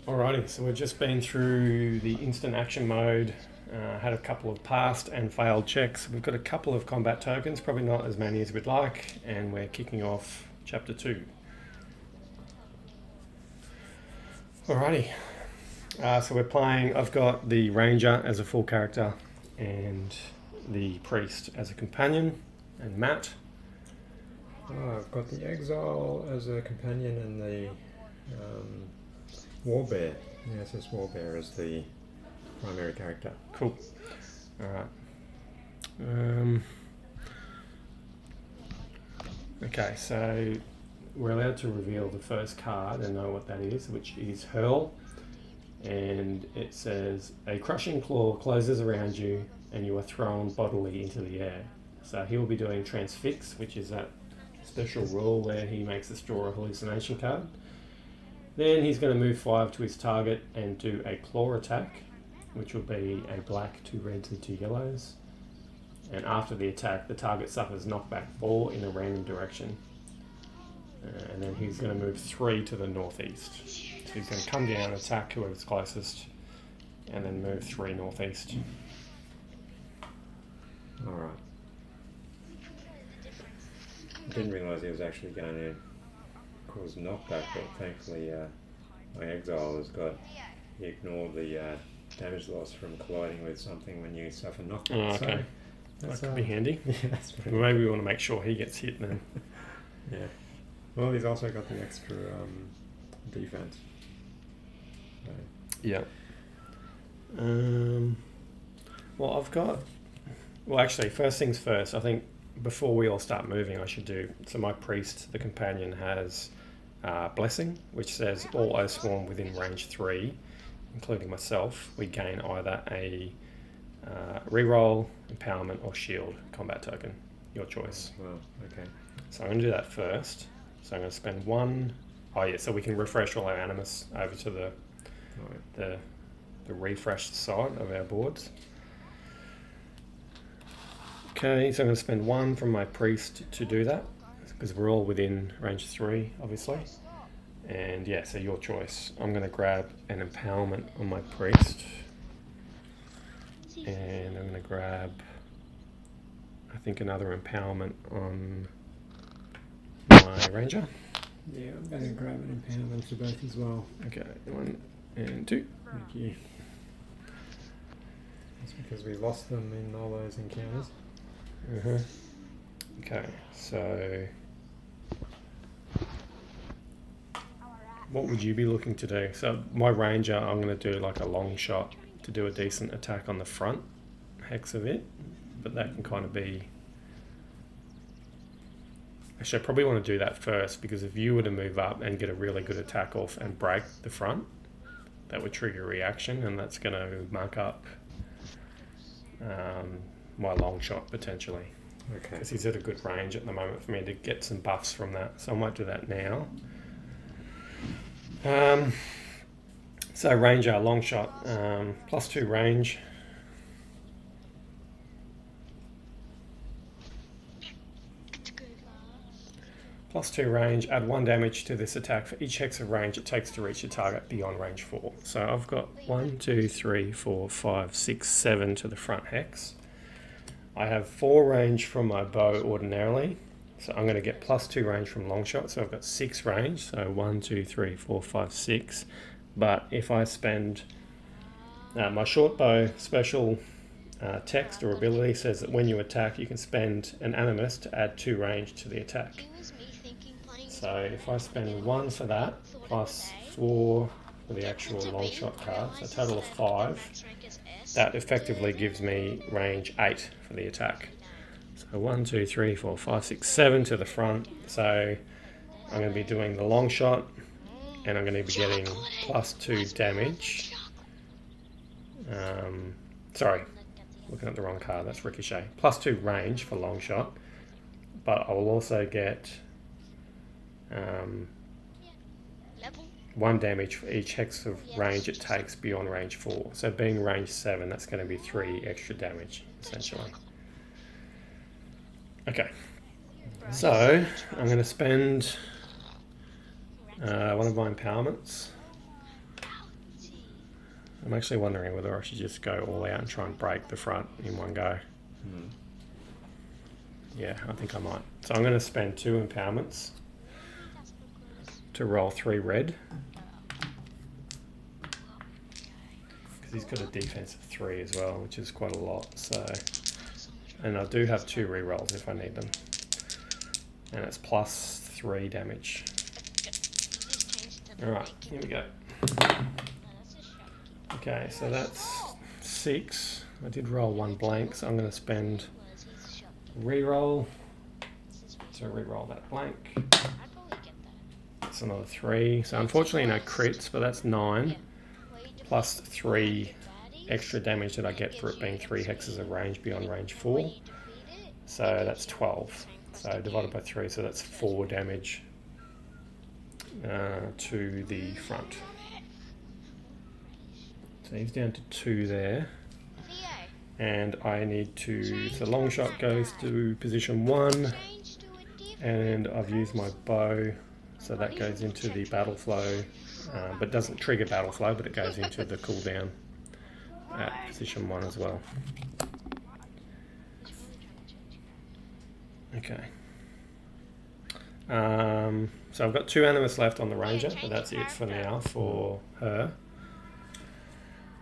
Alrighty, so we've just been through the instant action mode, had a couple of passed and failed checks. We've got a couple of combat tokens, probably not as many as we'd like, and we're kicking off chapter 2. Alrighty, so we're playing, I've got the Ranger as a full character and the Priest as a companion, and Matt. I've got the Exile as a companion and the Warbear. Yes, this Warbear is the primary character. Cool. Alright. Okay, so we're allowed to reveal the first card and know what that is, which is Hurl. And it says, a crushing claw closes around you and you are thrown bodily into the air. So he'll be doing Transfix, which is that special rule where he makes us draw a hallucination card. Then he's going to move 5 to his target and do a claw attack, which will be a black, 2 reds and 2 yellows. And after the attack, the target suffers knockback 4 in a random direction. And then he's going to move 3 to the northeast. So he's going to come down, attack whoever's closest, and then move 3 northeast. Alright. I didn't realise he was actually going to cause knockback, but thankfully my Exile has got, he ignored the damage loss from colliding with something when you suffer knockback. Oh, okay. So that could be handy. Yeah, that's pretty Maybe we want to make sure he gets hit then. Yeah. Well, he's also got the extra defense. So. Yeah. Well, I've got... Well, actually, first things first, I think before we all start moving, I should do... So my Priest, the companion, has Blessing, which says all Oathsworn within range 3, including myself, we gain either a reroll, empowerment, or shield combat token. Your choice. Well, okay. So I'm going to do that first. So I'm going to spend 1... Oh yeah, so we can refresh all our animus over to the refreshed side of our boards. Okay, so I'm going to spend 1 from my Priest to do that, because we're all within range 3, obviously. And yeah, so your choice. I'm going to grab an empowerment on my Priest. And I'm going to grab, I think, another empowerment on my Ranger. Yeah, I'm going to grab an empowerment for both as well. Okay, 1 and 2. Thank you. That's because we lost them in all those encounters. Okay, so what would you be looking to do? So my Ranger, I'm going to do like a long shot to do a decent attack on the front hex of it, but that can kind of be... Actually, I probably want to do that first, because if you were to move up and get a really good attack off and break the front, that would trigger a reaction, and that's going to mark up my long shot potentially. Okay. Because he's at a good range at the moment for me to get some buffs from that, so I might do that now. So Ranger, long shot, +2 range. +2 range, add 1 damage to this attack for each hex of range it takes to reach the target beyond range 4. So I've got 1, 2, 3, 4, 5, 6, 7 to the front hex. I have 4 range from my bow ordinarily, so I'm going to get +2 range from long shot, so I've got 6 range, so 1, 2, 3, 4, 5, 6. But if I spend my short bow special text or ability says that when you attack you can spend an animus to add 2 range to the attack. So if I spend 1 for that, plus 4 for the actual long shot card, so a total of 5, that effectively gives me range 8 for the attack. So 1, 2, 3, 4, 5, 6, 7 to the front. So I'm going to be doing the long shot, and I'm going to be getting +2 damage. Sorry, looking at the wrong card, that's ricochet. +2 range for long shot, but I will also get 1 damage for each hex of range it takes beyond range 4. So being range 7, that's going to be 3 extra damage, essentially. Okay, so I'm going to spend one of my empowerments I'm actually wondering whether I should just go all out and try and break the front in one go. Yeah, I think I might. So I'm going to spend 2 empowerments to roll 3 red. Because he's got a defense of 3 as well, which is quite a lot. So, and I do have 2 rerolls if I need them. And it's plus 3 damage. Alright, here we go. Okay, so that's 6. I did roll 1 blank, so I'm going to spend reroll to reroll that blank. That's another 3. So unfortunately no crits, but that's 9 plus 3 extra damage that I get for it being 3 hexes of range beyond range 4. So that's 12. So divided by 3, so that's 4 damage to the front. So he's down to 2 there. And I need to, so long shot goes to position 1, and I've used my bow, so that goes into the battle flow, but doesn't trigger battle flow, but it goes into the cooldown at position 1 as well. Okay. So I've got 2 animus left on the Ranger, but that's it for now for her.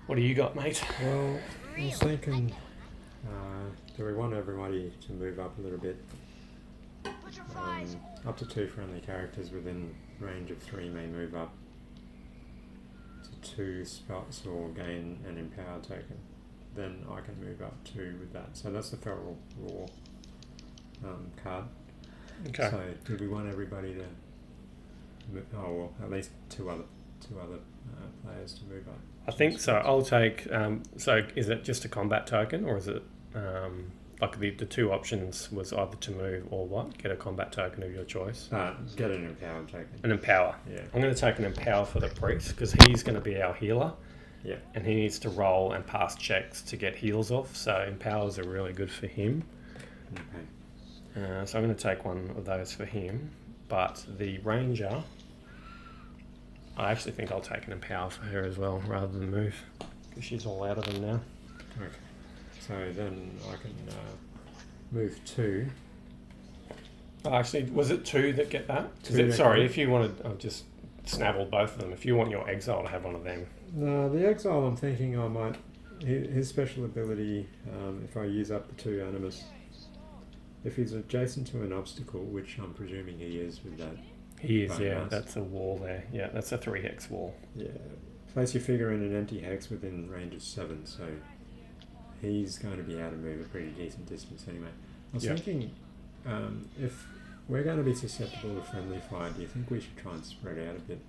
What do you got, mate? Well, I was thinking, do we want everybody to move up a little bit? Up to 2 friendly characters within range of 3 may move up to 2 spots or gain an empower token. Then I can move up 2 with that. So that's the Feral Roar card. Okay. So do we want everybody to well, at least two other players to move up? I think so. I'll take. So is it just a combat token, or is it like the 2 options was either to move or what? Get a combat token of your choice. Get an empower token. An empower. Yeah. I'm going to take an empower for the priest because he's going to be our healer. Yeah. And he needs to roll and pass checks to get heals off. So empowers are really good for him. Okay. So I'm going to take one of those for him. But the ranger, I actually think I'll take an empower for her as well, rather than move, because she's all out of them now. Okay. So then I can move 2. Oh, actually, was it 2 that get that? Sorry, if you wanted, I've just snaveled both of them. If you want your exile to have one of them. No, the exile I'm thinking I might, his special ability, if I use up the 2 animus, if he's adjacent to an obstacle, which I'm presuming he is with that. He is, yeah, that's a wall there. Yeah, that's a 3 hex wall. Yeah. Place your figure in an empty hex within range of 7, so he's going to be able to move a pretty decent distance anyway. I was thinking, if we're going to be susceptible to friendly fire, do you think we should try and spread out a bit?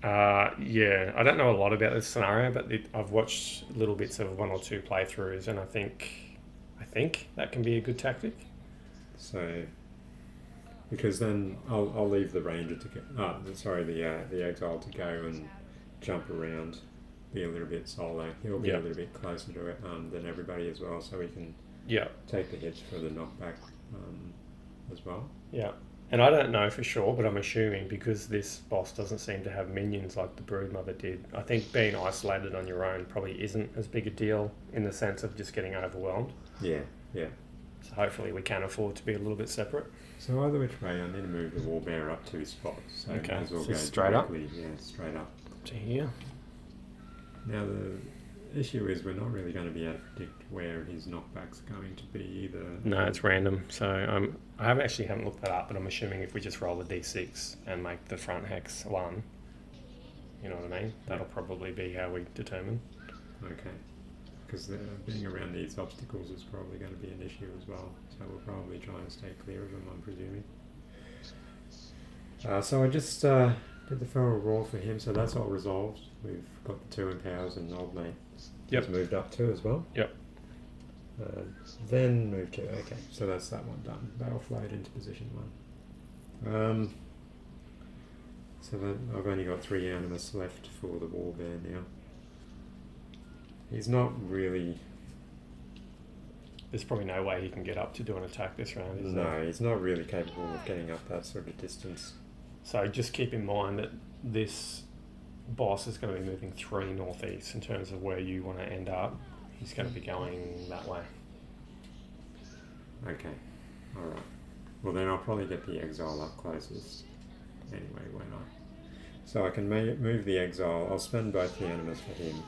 Yeah, I don't know a lot about this scenario, but I've watched little bits of 1 or 2 playthroughs, and I think that can be a good tactic. So, because then I'll leave the ranger to go. The exile to go and jump around, be a little bit solo. He'll be a little bit closer to it than everybody as well, so we can take the hits for the knockback as well. Yeah, and I don't know for sure, but I'm assuming because this boss doesn't seem to have minions like the Broodmother did, I think being isolated on your own probably isn't as big a deal in the sense of just getting overwhelmed. Yeah. So hopefully we can afford to be a little bit separate. So either which way, I need to move the Warbear up 2 spots. So okay, as well so go straight directly, up? Yeah, straight up. To here. Now the issue is we're not really going to be able to predict where his knockback's going to be either. No, it's random. So I haven't looked that up, but I'm assuming if we just roll a d6 and make the front hex 1, you know what I mean? That'll probably be how we determine. Okay. Because being around these obstacles is probably going to be an issue as well. So we'll probably try and stay clear of them, I'm presuming. So I just did the Feral Roar for him, so that's all resolved. We've got the 2 empowers and old mate has moved up 2 as well. Yep. Then move 2. Okay, so that's that one done. Battle flowed into position 1. So then I've only got 3 animus left for the Warbear now. He's not really... There's probably no way he can get up to do an attack this round, is there? No, he's not really capable of getting up that sort of distance. So just keep in mind that this boss is going to be moving 3 northeast in terms of where you want to end up. He's going to be going that way. Okay, alright. Well then I'll probably get the exile up closest. Anyway, won't I? So I can move the exile. I'll spend both the animus for him.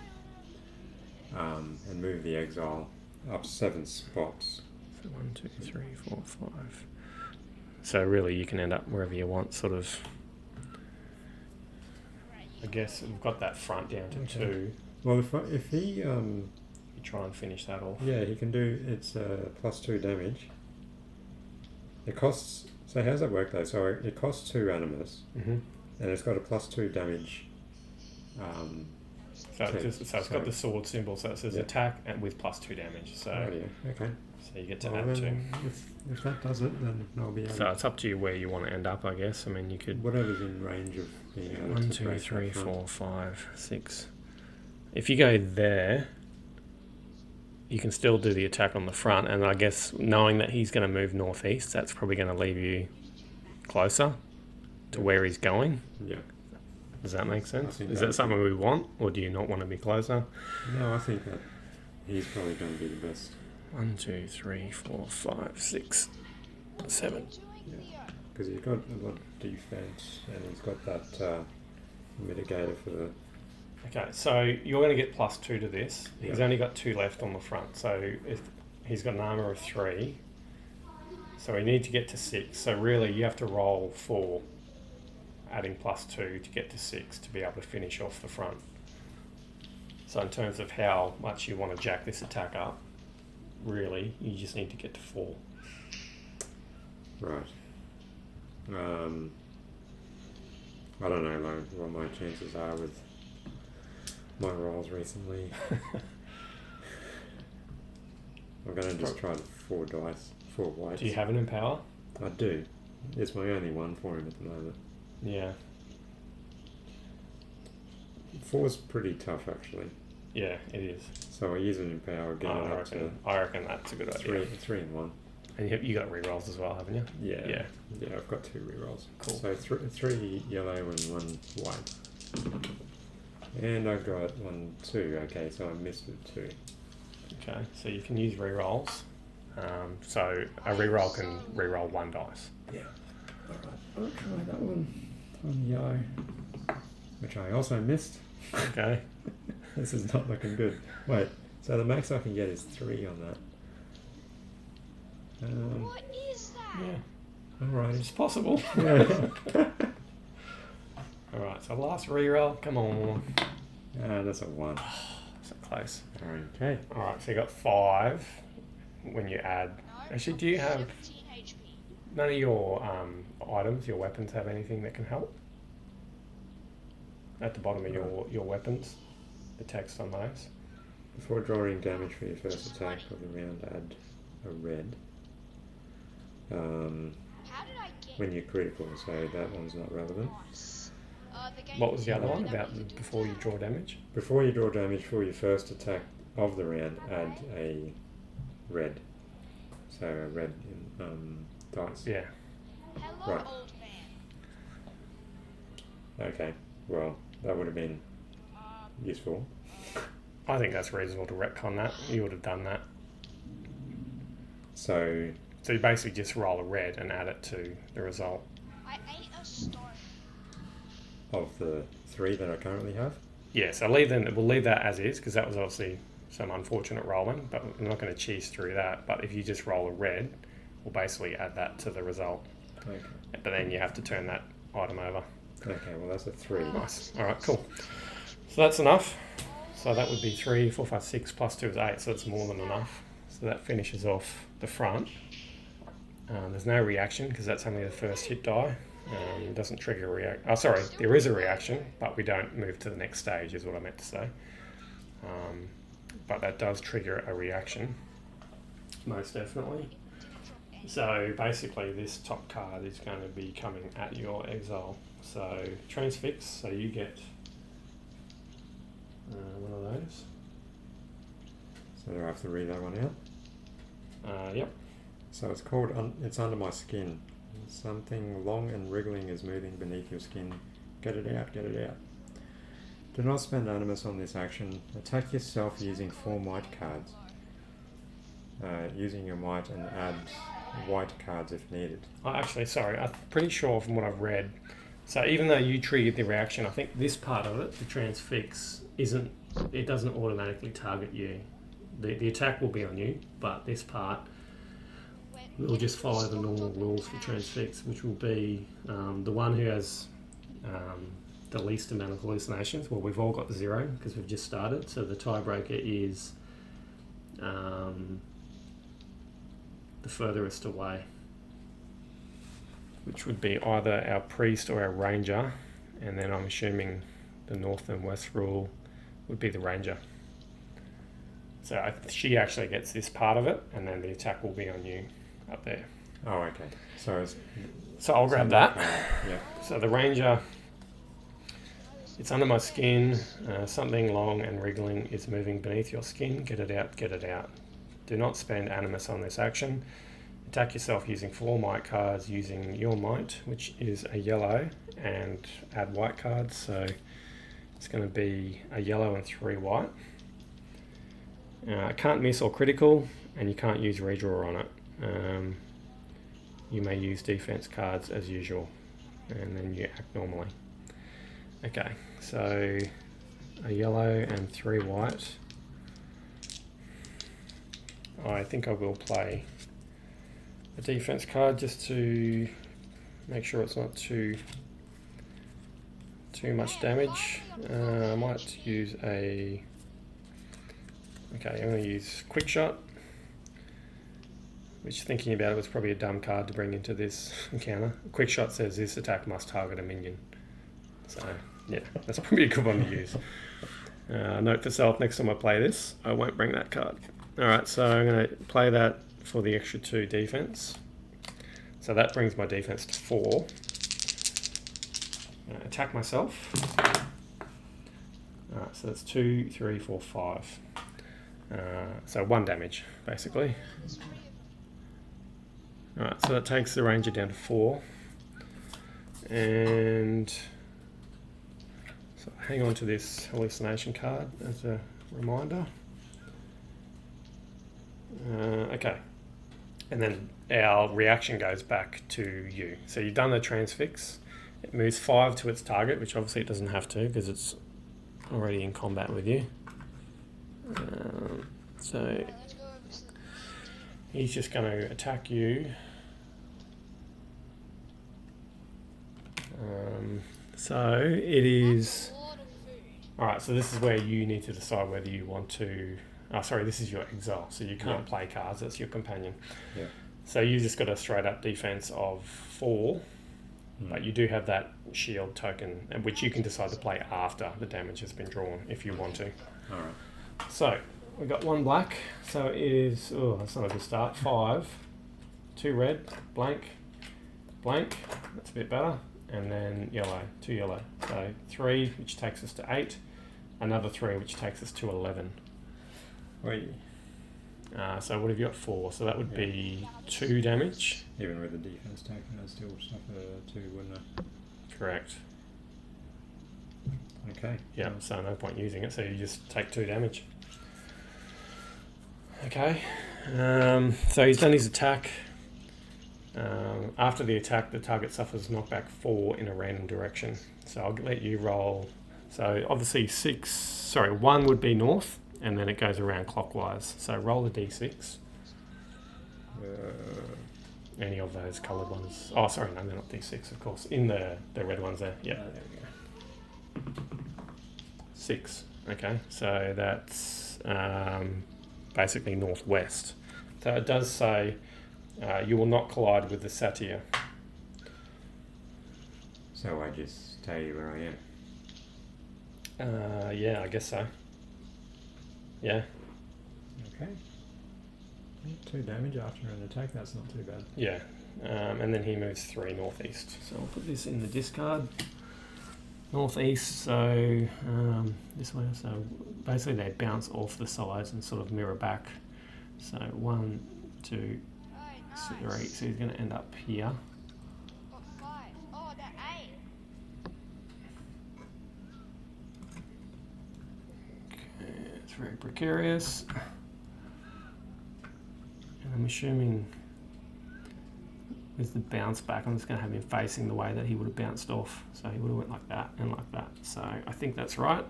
And move the exile up 7 spots. So 1, 2, 3, 4, 5. So really you can end up wherever you want, sort of. I guess we've got that front down to 2. Well, if he... you try and finish that off. Yeah, he can do... It's +2 damage. It costs... So how's that work though? So it costs 2 animus. And it's got a +2 damage... So it's got the sword symbol, so it says attack and with +2 damage. So, okay. So you get to add 2. If that does it, then I'll be able. So it's up to you where you want to end up, I guess. I mean, you could. Whatever's in range of being able 1, 2, 3, 4, 5, 6. If you go there, you can still do the attack on the front, and I guess knowing that he's going to move northeast, that's probably going to leave you closer to where he's going. Yeah. Does that make sense? Is that something we want, or do you not want to be closer? No, I think that he's probably going to be the best. 1, 2, 3, 4, 5, 6, 7. Yeah, because he's got a lot of defense, and he's got that mitigator for the... Okay, so you're going to get +2 to this. He's only got 2 left on the front, so if he's got an armour of 3, so we need to get to 6. So really, you have to roll 4, adding +2 to get to 6 to be able to finish off the front. So in terms of how much you want to jack this attack up, really, you just need to get to 4. Right. I don't know like, what my chances are with my rolls recently. I'm going to just try 4 dice, 4 whites. Do you have an Empower? I do. It's my only one for him at the moment. Yeah. 4's pretty tough, actually. Yeah, it is. So I use an Empower, get it up to... I reckon that's a good idea. 3 and 1. And you got rerolls as well, haven't you? Yeah, I've got 2 rerolls. Cool. So 3 yellow and 1 white. And I've got 1, 2. Okay, so I missed with 2. Okay, so you can use rerolls. So a reroll can reroll 1 dice. Yeah. Alright, I'll try that one on yellow, which I also missed. Okay. This is not looking good. Wait, so the max I can get is 3 on that. What is that? Yeah, Alright. it's possible. Yeah. Alright, so last reroll, come on. That's a 1. So close. Okay. Alright, so you got 5 when you add. No, Actually, do you have 17 HP. none of your items, your weapons have anything that can help? At the bottom of your weapons, the text on those. Before drawing damage for your first attack of the round, add a red. How did I get When you're critical, so that one's not relevant. nice? The game What was the other is one that about we can do before you that. draw damage? Before you draw damage for your first attack of the round, add a red. So a red dice. Yeah. Hello, Right. old man. Okay, well, that would have been useful. I think that's reasonable to retcon that. You would have done that. So, So you basically just roll a red and add it to the result. I ate a star. of the 3 that I currently have, Yeah, so we'll leave that as is, because that was obviously some unfortunate rolling, but I'm not going to cheese through that. But if you just roll a red, we'll basically add that to the result. okay. But then you have to turn that item over. Okay, well that's a 3. Nice. All right, cool. So that's enough. So that would be 3, 4, 5, 6 plus 2 is 8, so it's more than enough. So that finishes off the front. There's no reaction because that's only the first hit die. It doesn't trigger a react. Oh, sorry, there is a reaction, but we don't move to the next stage, is what I meant to say. But that does trigger a reaction, most definitely. So basically, this top card is going to be coming at your exile. So transfix. So you get one of those. So do I have to read that one out? Yep. So it's called, it's under my skin. Something long and wriggling is moving beneath your skin. Get it out, get it out. Do not spend animus on this action. Attack yourself using 4 might cards. Using your might and add white cards if needed. Oh, actually, sorry, I'm pretty sure from what I've read. So even though you triggered the reaction, I think this part of it, the transfix, it doesn't automatically target you. The attack will be on you, but this part will just follow the normal rules for transfix, which will be the one who has the least amount of hallucinations. Well, we've all got 0 because we've just started, so the tiebreaker is the furthest away, which would be either our priest or our ranger, and then I'm assuming the north and west rule would be the ranger. So she actually gets this part of it, and then the attack will be on you up there. Oh, okay. So I'll grab that. Yeah. So the ranger, it's under my skin. Something long and wriggling is moving beneath your skin. Get it out, get it out. Do not spend animus on this action. Attack yourself using 4 might cards using your might, which is a yellow, and add white cards. So it's going to be a yellow and 3 white. Can't miss or critical, and you can't use redraw on it. You may use defense cards as usual, and then you act normally. Okay, so a yellow and 3 white. I think I will play a defense card just to make sure it's not too much damage. I might use I'm going to use Quick Shot, which, thinking about it, was probably a dumb card to bring into this encounter. Quick Shot says this attack must target a minion. So, yeah, that's probably a good one to use. Note to self, next time I play this, I won't bring that card. Alright, so I'm going to play that for the extra 2 defense. So that brings my defense to 4. Attack myself. Alright, so that's 2, 3, 4, 5. So 1 damage, basically. Alright, so that takes the ranger down to 4. And so hang on to this hallucination card as a reminder. Okay, and then our reaction goes back to you. So you've done the transfix. It moves 5 to its target, which obviously it doesn't have to because it's already in combat with you. So he's just going to attack you. So it is... Alright, so this is where you need to decide whether you want to... Oh, sorry, this is your exile, so you can't play cards, that's your companion. Yeah. So you just got a straight up defense of 4, but you do have that shield token, which you can decide to play after the damage has been drawn, if you want to. Alright. So, we've got 1 black, so it is... Oh, that's not a good start. 5, 2 red, blank, blank, that's a bit better, and then yellow, 2 yellow. So 3, which takes us to 8, another 3, which takes us to 11. Wait. So what have you got? 4, so that would be 2 damage. Even with the defense taken, I'd still suffer 2, wouldn't I? Correct. Okay. Yeah, so no point using it, so you just take 2 damage. Okay, so he's done his attack. After the attack, the target suffers knockback 4 in a random direction. So I'll let you roll. So obviously 1 would be north, and then it goes around clockwise. So roll a d6. Any of those coloured ones. Oh, sorry, no, they're not d6, of course. In the red ones there. Yeah. There we go. 6. Okay, so that's basically northwest. So it does say you will not collide with the satyr. So I just stay where I am. Yeah, I guess so. Yeah. Okay. 2 damage after an attack, that's not too bad. Yeah. And then he moves 3 northeast. So I'll put this in the discard. Northeast, so this way. So basically they bounce off the sides and sort of mirror back. So 1, 2, 3. So he's going to end up here. Got 5. Oh, they're 8. very precarious. And I'm assuming with the bounce back, I'm just going to have him facing the way that he would have bounced off. So he would have went like that and like that. So I think that's right.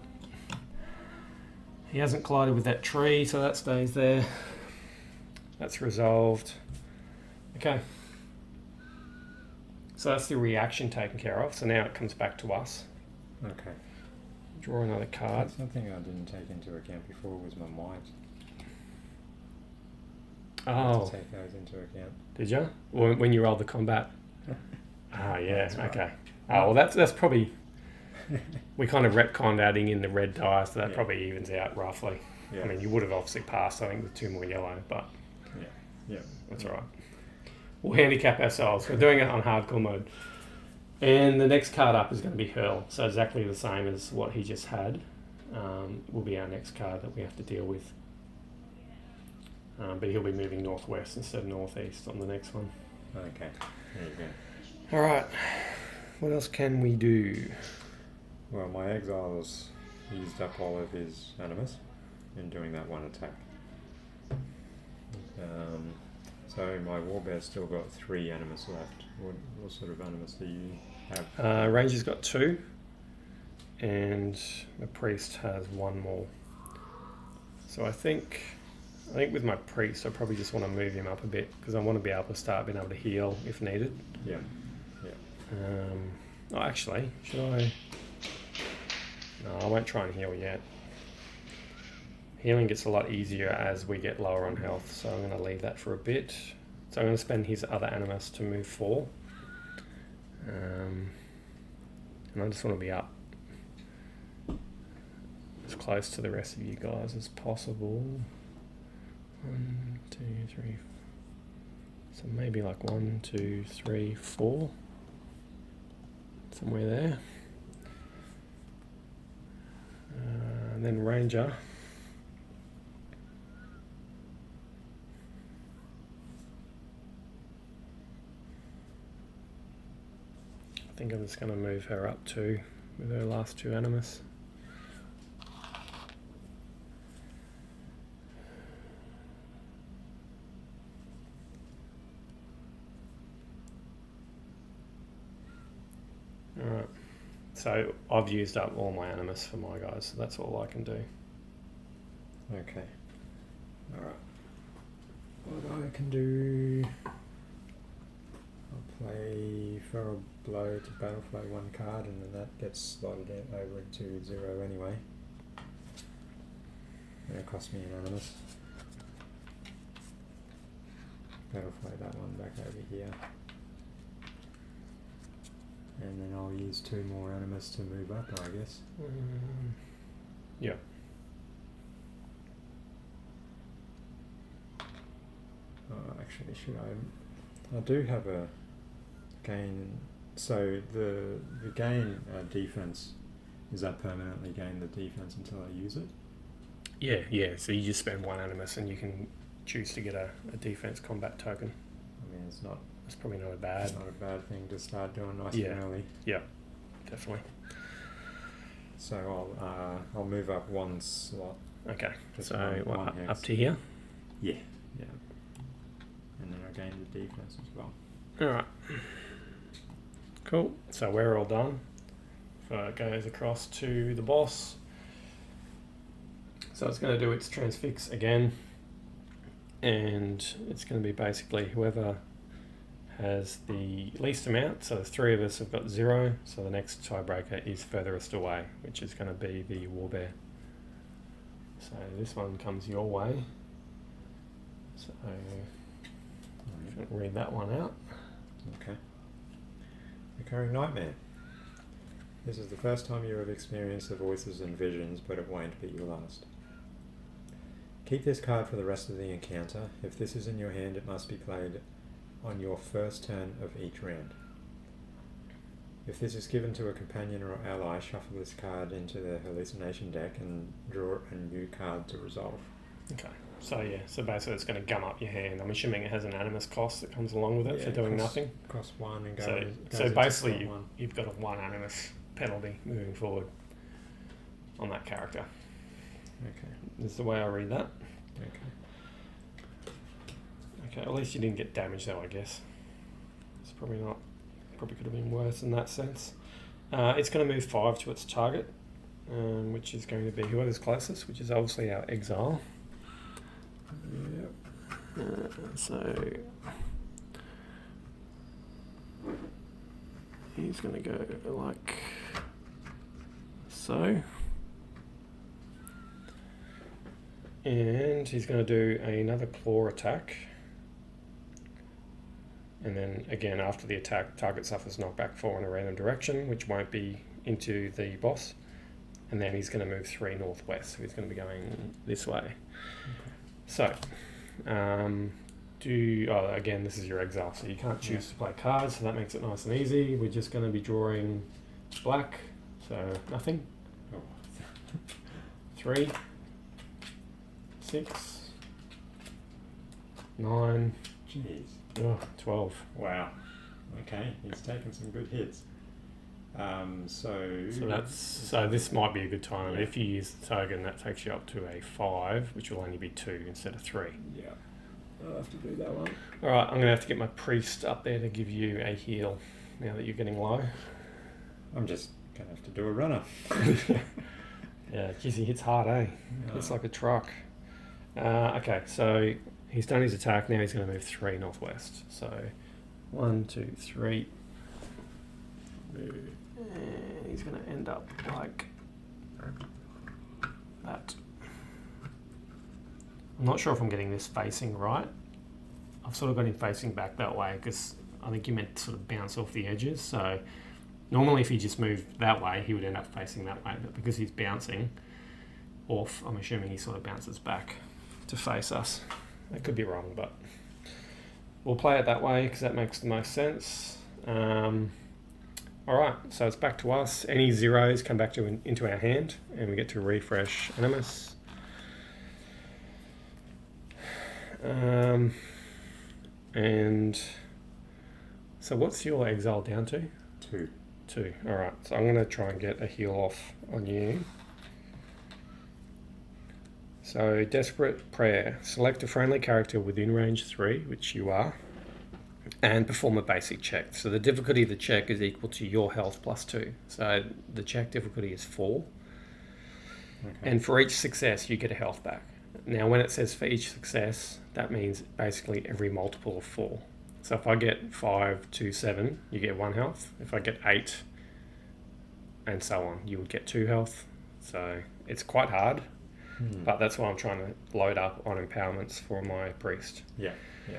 He hasn't collided with that tree, so that stays there. That's resolved. Okay. So that's the reaction taken care of. So now it comes back to us. Okay. Draw another card. Something I didn't take into account before was my might. I had Oh, to take those into account. did you? When you rolled the combat? Ah, yeah, That's right. okay. Oh, well, that's probably... We kind of retconned adding in the red die, so that Yeah. probably evens out roughly. Yeah. I mean, you would have obviously passed, I think, with 2 more yellow, but Yeah. that's all right. We'll handicap ourselves. We're doing it on hardcore mode. And the next card up is going to be Hurl, so exactly the same as what he just had. Will be our next card that we have to deal with. But he'll be moving northwest instead of northeast on the next one. Okay. There you go. All right. What else can we do? Well, my exiles used up all of his animus in doing that one attack. So my Warbear's still got 3 animus left. What sort of animus do you have? Ranger's got 2, and the priest has 1 more. So I think with my priest, I probably just want to move him up a bit because I want to be able to start being able to heal if needed. Yeah. Oh, actually, should I? No, I won't try and heal yet. Healing gets a lot easier as we get lower on health, so I'm going to leave that for a bit. So I'm going to spend his other animus to move 4. And I just want to be up as close to the rest of you guys as possible. 1, 2, 3. So maybe like 1, 2, 3, 4. Somewhere there. And then Ranger. I think I'm just going to move her up too with her last 2 animus. Alright, so I've used up all my animus for my guys, so that's all I can do. Okay. Alright. What I can do... I'll play Feral Blow to battle flow 1 card, and then that gets slotted over into 0 anyway. It'll cost me an animus. Battle flow that one back over here. And then I'll use 2 more animus to move up, I guess. Yeah. Actually, should I do have a gain. So the gain defense, is that permanently gain the defense until I use it? Yeah. So you just spend 1 animus and you can choose to get a defense combat token. I mean, it's not. That's probably not a bad. Not a bad thing to start doing nice Yeah. and early. Yeah, definitely. So I'll move up 1 slot. Okay. Just So one what, hex. up to here. Yeah. And then I gain the defense as well. All right. Cool. So we're all done. So it goes across to the boss. So it's going to do its transfix again, and it's going to be basically whoever has the least amount. So the 3 of us have got 0. So the next tiebreaker is furthest away, which is going to be the Warbear. So this one comes your way. So if you can read that one out. Okay. Recurring Nightmare. This is the first time you have experienced the voices and visions, but it won't be your last. Keep this card for the rest of the encounter. If this is in your hand, it must be played on your first turn of each round. If this is given to a companion or ally, shuffle this card into the hallucination deck and draw a new card to resolve. Okay. So yeah, so basically it's going to gum up your hand. I'm assuming it has an animus cost that comes along with it for doing nothing. Cost 1 and goes So into basically slot 1. you've got a 1 animus penalty moving forward on that character. Okay. Is the way I read that. Okay. Okay, at least you didn't get damaged though, I guess. It's probably not. Probably could have been worse in that sense. It's going to move 5 to its target, which is going to be whoever's closest, which is obviously our exile. Yep. So he's going to go like so. And he's going to do another claw attack. And then again, after the attack, target suffers knockback 4 in a random direction, which won't be into the boss. And then he's going to move 3 northwest, so he's going to be going this way. Okay. So, again, this is your exile, so you can't choose to play cards, so that makes it nice and easy. We're just going to be drawing black, so nothing. 3, 6, 9. Jeez. 12. Wow. Okay, he's taken some good hits. So this might be a good time. Yeah. If you use the token, that takes you up to a 5, which will only be 2 instead of 3. Yeah. I'll have to do that one. Alright, I'm going to have to get my priest up there to give you a heal now that you're getting low. I'm just going to have to do a runner. Yeah, geez, he hits hard, eh? It's like a truck. Okay, so he's done his attack, now he's going to move 3 northwest. So 1, 2, 3. And he's going to end up like that. I'm not sure if I'm getting this facing right. I've sort of got him facing back that way because I think he meant to sort of bounce off the edges. So normally if he just moved that way, he would end up facing that way. But because he's bouncing off, I'm assuming he sort of bounces back to face us. I could be wrong, but we'll play it that way because that makes the most sense. Alright, so it's back to us. Any zeros come back into our hand and we get to refresh Animus. And so what's your exile down to? 2. 2. Alright, so I'm going to try and get a heal off on you. So, Desperate Prayer. Select a friendly character within range 3, which you are, and perform a basic check. So the difficulty of the check is equal to your health plus 2. So the check difficulty is 4. Okay. And for each success, you get a health back. Now, when it says for each success, that means basically every multiple of 4. So if I get 5 to 7, you get 1 health. If I get 8, and so on, you would get 2 health. So it's quite hard. But that's why I'm trying to load up on empowerments for my priest. Yeah, yeah.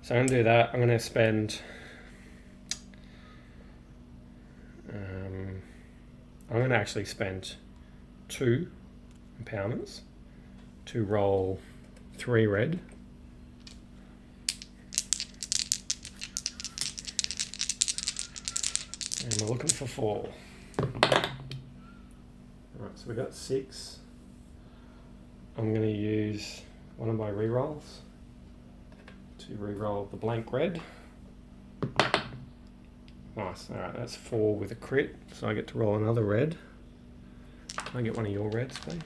So I'm going to do that. I'm going to spend... I'm going to actually spend 2 empowerments to roll 3 red. And we're looking for 4. Alright, so we got 6. I'm going to use one of my rerolls to reroll the blank red. Nice. Alright, that's 4 with a crit, so I get to roll another red. Can I get one of your reds, please?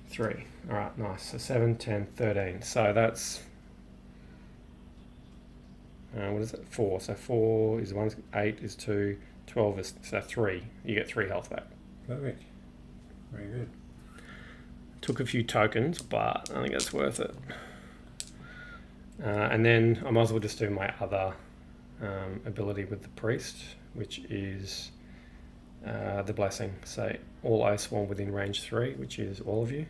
3. Alright, nice. So 7, 10, 13. So that's... what is it? 4. So 4 is 1, 8 is 2, 12 is... So 3. You get 3 health back. Perfect. Very good. Took a few tokens, but I think that's worth it. And then I might as well just do my other ability with the priest, which is the blessing. So all Oathsworn within range 3, which is all of you.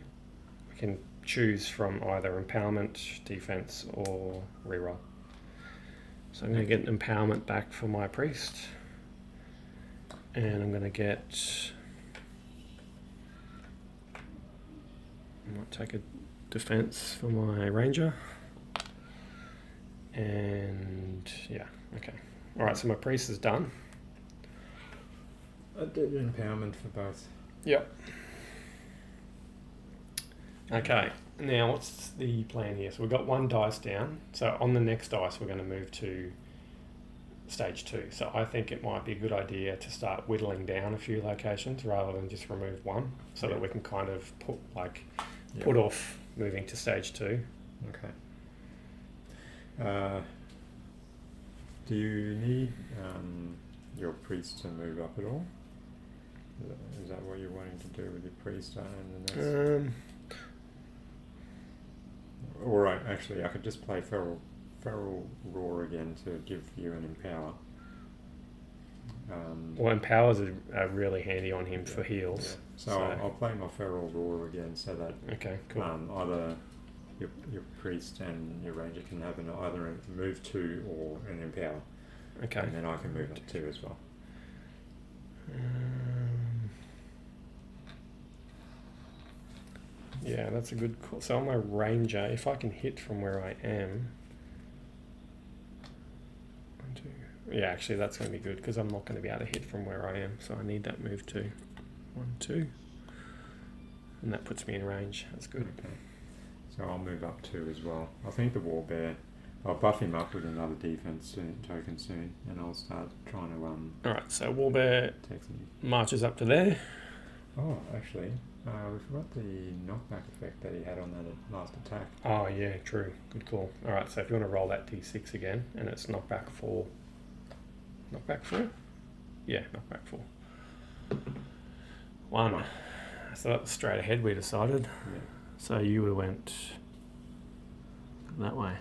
We can choose from either empowerment, defense, or reroll. So I'm going to get an empowerment back for my priest. And I'm going to get... I might take a defense for my ranger. And yeah, okay. Alright, so my priest is done. I did empowerment for both. Yep. Okay, now what's the plan here? So we've got 1 dice down. So on the next dice, we're going to move to stage 2. So I think it might be a good idea to start whittling down a few locations rather than just remove one, so that we can kind of put off moving to stage 2. Okay. Do you need your priest to move up at all? Is that what you're wanting to do with your priest and the next? All right, actually, I could just play Feral Roar again to give you an Empower. Well, Empowers are really handy on him for heals. Yeah. So I'll play my Feral Roar again, so that cool. Either your priest and your ranger can have either a move 2 or an Empower. Okay. And then I can move up 2 as well. Yeah, that's a good call. So on my ranger, if I can hit from where I am, 1, 2. Yeah, actually that's going to be good because I'm not going to be able to hit from where I am. So I need that move 2. 1, 2, and that puts me in range. That's good. Okay. So I'll move up 2 as well. I think the Warbear, I'll buff him up with another defense token soon, and I'll start trying to All right. So Warbear take some. marches up to there. Oh, actually, we forgot the knockback effect that he had on that last attack. Oh yeah, true. Good call. All right. So if you want to roll that d6 again, and it's knockback 4. Knockback 4. Yeah, knockback 4. 1. So that was straight ahead. We decided. Yeah. So you would have went that way.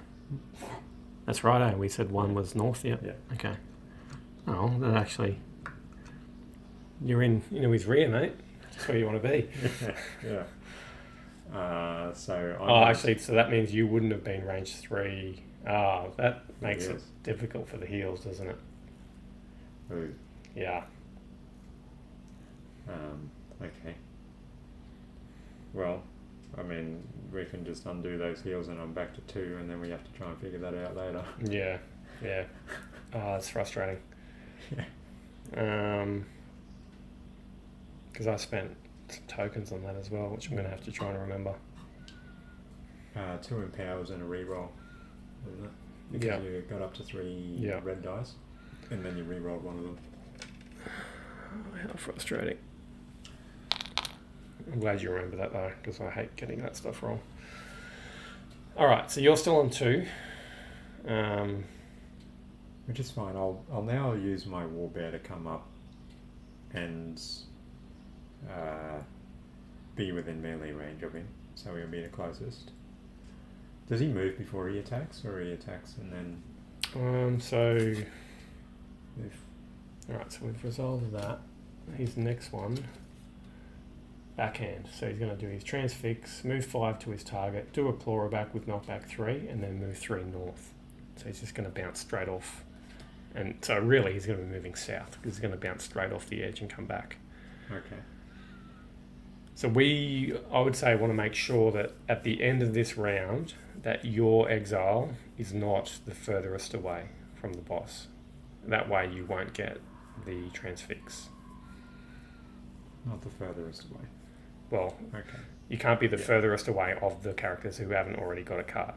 That's right, eh? We said 1 was north, yeah? Yeah. Okay. Oh, that actually... You're in his rear, mate. That's where you want to be. Yeah. So actually, so that means you wouldn't have been range 3. That makes it difficult for the heals, doesn't it? Ooh. Yeah. Okay. Well, I mean, we can just undo those heals and I'm back to 2 and then we have to try and figure that out later. Yeah. It's frustrating. Yeah. Because I spent some tokens on that as well, which I'm going to have to try and remember. 2 Empowers and a reroll, isn't it? Because you got up to 3 red dice and then you rerolled one of them. Oh, how frustrating. I'm glad you remember that though, because I hate getting that stuff wrong. Alright, so you're still on 2. Which is fine. I'll now use my Warbear to come up and be within melee range of him, so he'll be the closest. Does he move before he attacks, or he attacks and then... Alright, so we've resolved that. His next one, backhand. So he's going to do his transfix, move 5 to his target, do a claw back with knockback 3, and then move 3 north. So he's just going to bounce straight off. And so really he's going to be moving south, because he's going to bounce straight off the edge and come back. Okay. So I would say, want to make sure that at the end of this round, that your exile is not the furthest away from the boss. That way you won't get the transfix. Not the furthest away. Well, okay. You can't be the furthest away of the characters who haven't already got a card.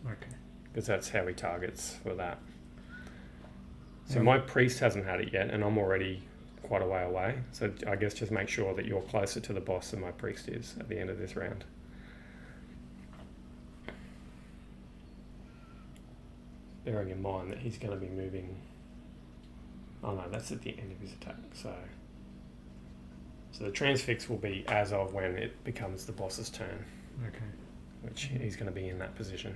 Okay. Because that's how he targets for that. So my priest hasn't had it yet, and I'm already quite a way away. So I guess just make sure that you're closer to the boss than my priest is at the end of this round. Bearing in mind that he's going to be moving... Oh no, that's at the end of his attack. So the transfix will be as of when it becomes the boss's turn. Okay. Which he's going to be in that position.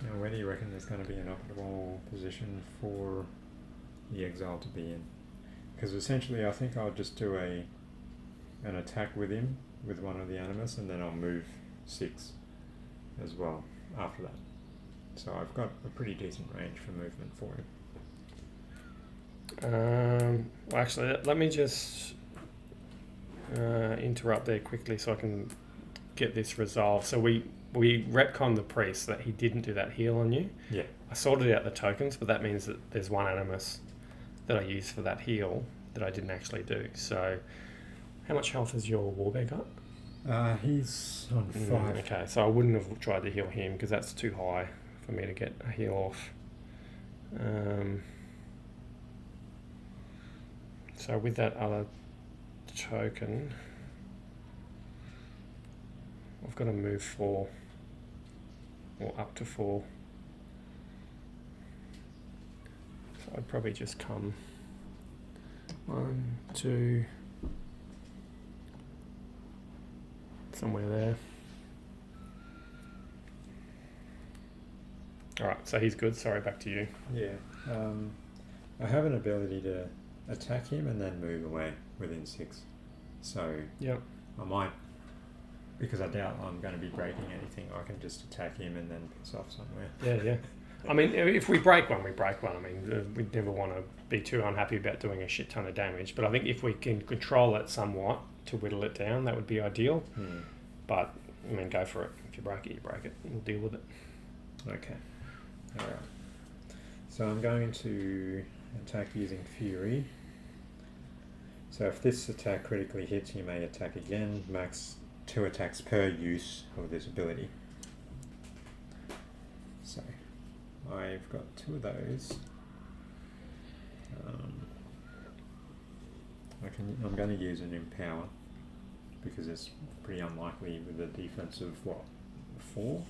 Now, where do you reckon there's going to be an optimal position for the exile to be in? Because essentially I think I'll just do an attack with him, with one of the animus, and then I'll move 6 as well after that. So I've got a pretty decent range for movement for him. Well, actually, let me just interrupt there quickly so I can get this resolved. So we retconned the priest that he didn't do that heal on you. Yeah. I sorted out the tokens, but that means that there's one animus that I used for that heal that I didn't actually do. So how much health has your Warbear got? He's on 5. Okay, so I wouldn't have tried to heal him because that's too high for me to get a heal off. So with that other token, I've got to move 4 or up to 4. So I'd probably just come 1, 2, somewhere there. Alright, so he's good. Sorry, back to you. Yeah. I have an ability to attack him and then move away within 6. So Yep. I might, because I doubt I'm going to be breaking anything, I can just attack him and then piss off somewhere. Yeah. I mean, if we break one, we break one. I mean, we'd never want to be too unhappy about doing a shit ton of damage. But I think if we can control it somewhat to whittle it down, that would be ideal. But, I mean, go for it. If you break it, you break it. We'll deal with it. Okay. Alright. So I'm going to attack using Fury. So if this attack critically hits, you may attack again. Max 2 attacks per use of this ability. So I've got 2 of those. I'm going to use an Empower because it's pretty unlikely with a defense of what, 4?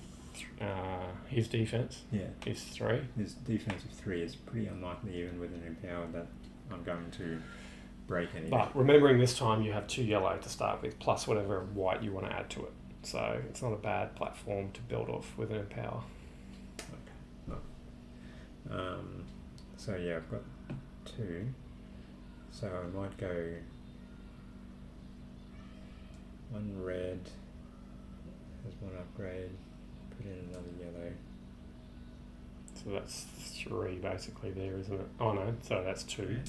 His defense is 3. His defense of 3 is pretty unlikely even with an Empower that I'm going to break anything. But remembering this time you have 2 yellow to start with, plus whatever white you want to add to it. So it's not a bad platform to build off with an Empower. Okay. Oh. So yeah, I've got 2. So I might go 1 red as 1 upgrade, put in another yellow. So that's 3 basically there, isn't it? Oh no, so that's 2.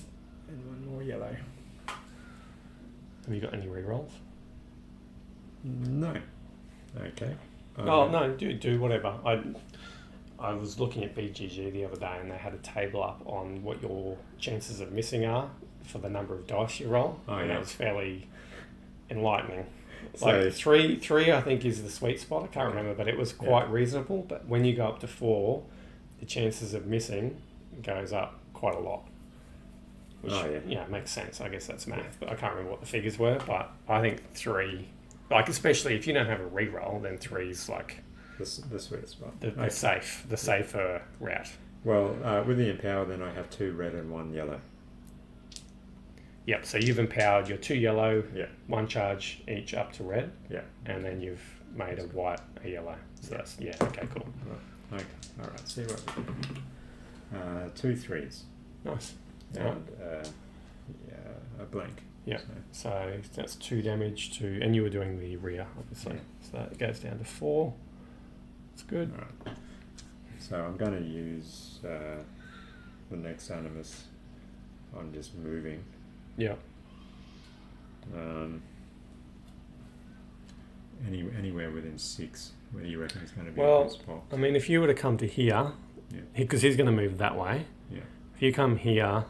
And 1 more yellow. Have you got any rerolls? No. Okay. No, do whatever. I was looking at BGG the other day and they had a table up on what your chances of missing are for the number of dice you roll. And that was fairly enlightening. Like so, three I think is the sweet spot. I can't remember, but it was quite reasonable. But when you go up to 4, the chances of missing goes up quite a lot. Which makes sense. I guess that's math, but I can't remember what the figures were. But I think 3, like especially if you don't have a reroll, then 3's like the sweet spot. The safer route. Well, with the Empower, then I have 2 red and 1 yellow. Yep, so you've empowered your 2 yellow, 1 charge each up to red, and then you've made a white, a yellow. So that's, okay, cool. Right. Okay, alright, see what we do. 2 3s. Nice. And a blank. Yeah, so that's 2 damage to, and you were doing the rear, obviously. So that goes down to 4. That's good. Alright. So I'm going to use the next Animus on just moving. Yeah. Anywhere within 6, where do you reckon it's going to be a good spot? I mean, if you were to come to here, because he's going to move that way. Yeah. If you come here,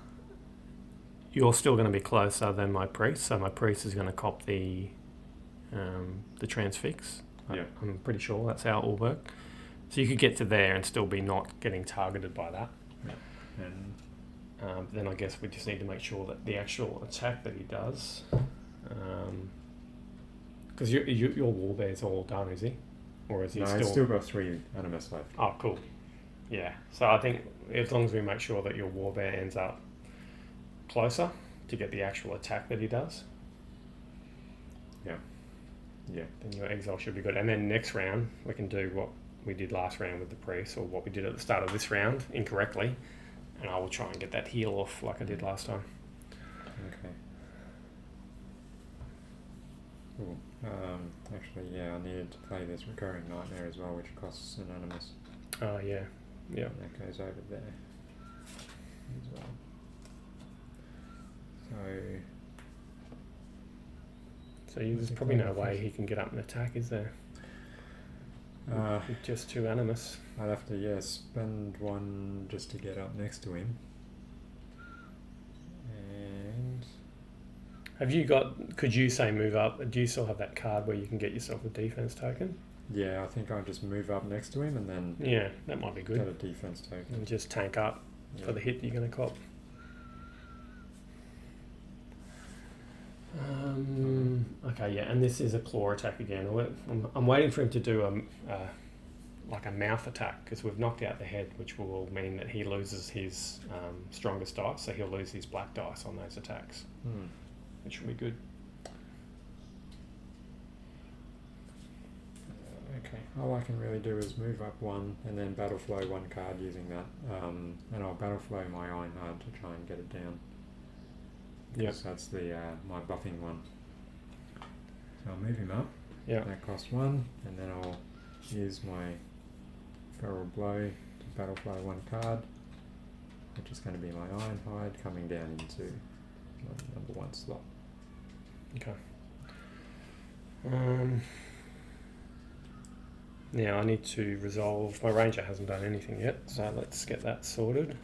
you're still going to be closer than my priest. So my priest is going to cop the transfix. Yeah. I'm pretty sure that's how it will work. So you could get to there and still be not getting targeted by that. Yeah. And then I guess we just need to make sure that the actual attack that he does, because your Warbear's all done, is he? Or is he still... No, he's still got 3 Animus left. Oh, cool. Yeah. So I think as long as we make sure that your Warbear ends up closer to get the actual attack that he does. Yeah. Then your Exile should be good. And then next round, we can do what we did last round with the Priest, or what we did at the start of this round incorrectly. And I will try and get that heal off like I did last time. Okay. Cool. Actually, I needed to play this Recurring Nightmare as well, which costs an Animus. Oh, yeah. Yeah. That goes over there as well. So there's probably no way he can get up and attack, is there? With just 2 Animus. I'd have to, spend 1 just to get up next to him. And... could you say move up? Do you still have that card where you can get yourself a defense token? Yeah, I think I'll just move up next to him and then... Yeah, that might be good. Get a defense token. And just tank up for the hit you're going to cop. Okay, yeah, and this is a claw attack again. I'm waiting for him to do like a mouth attack, because we've knocked out the head, which will mean that he loses his strongest dice, so he'll lose his black dice on those attacks, which will be good. Okay, all I can really do is move up one and then battle flow one card using that, and I'll battle flow my Ironheart to try and get it down. Yep. So that's the my buffing one. So I'll move him up. Yeah. That costs 1, and then I'll use my Feral Blow to battle flow one card, which is going to be my Ironhide coming down into my number 1 slot. Okay. Now I need to resolve. My Ranger hasn't done anything yet, so let's get that sorted.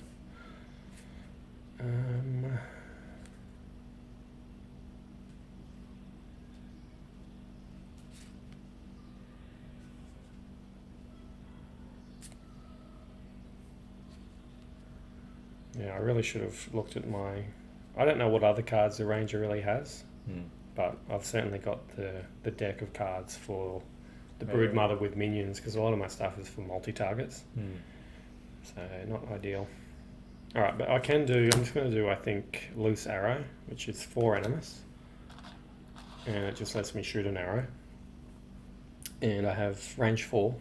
Yeah, I really should have looked at my... I don't know what other cards the Ranger really has, but I've certainly got the deck of cards for the Broodmother with minions, because a lot of my stuff is for multi-targets, so not ideal. Alright, but I can do... I'm just going to do, I think, Loose Arrow, which is 4 animus, and it just lets me shoot an arrow. And I have range 4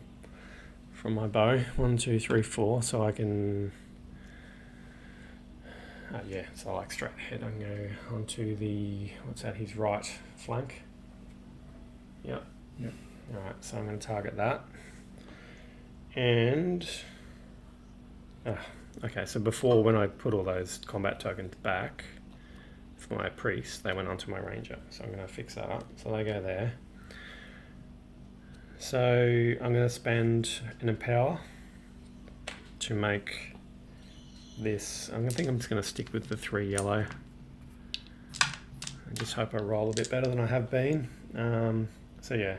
from my bow. 1, 2, 3, 4, so I can... yeah, so I'll like straight ahead and go onto the, what's that, his right flank. Yep. Alright, so I'm going to target that. And, okay, so before, when I put all those combat tokens back for my priest, they went onto my ranger. So I'm going to fix that up. So they go there. So I'm going to spend an empower to make this. I think I'm just going to stick with the 3 yellow. I just hope I roll a bit better than I have been. So yeah,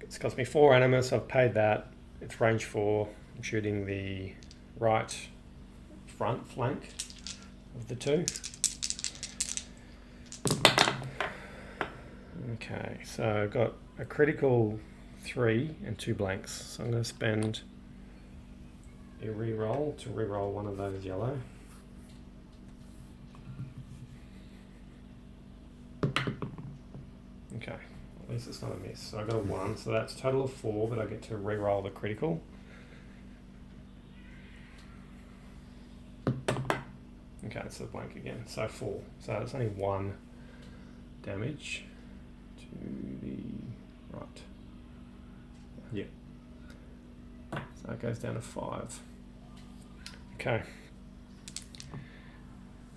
it's cost me 4 animus. I've paid that. It's range 4. I'm shooting the right front flank of the 2. Okay, so I've got a critical 3 and 2 blanks. So I'm going to spend a reroll to reroll one of those yellow. Okay, at least it's not a miss. So I got a 1, so that's a total of 4, but I get to reroll the critical. Okay, it's a blank again, so 4. So it's only 1 damage to the right. Yep. So it goes down to 5. Okay.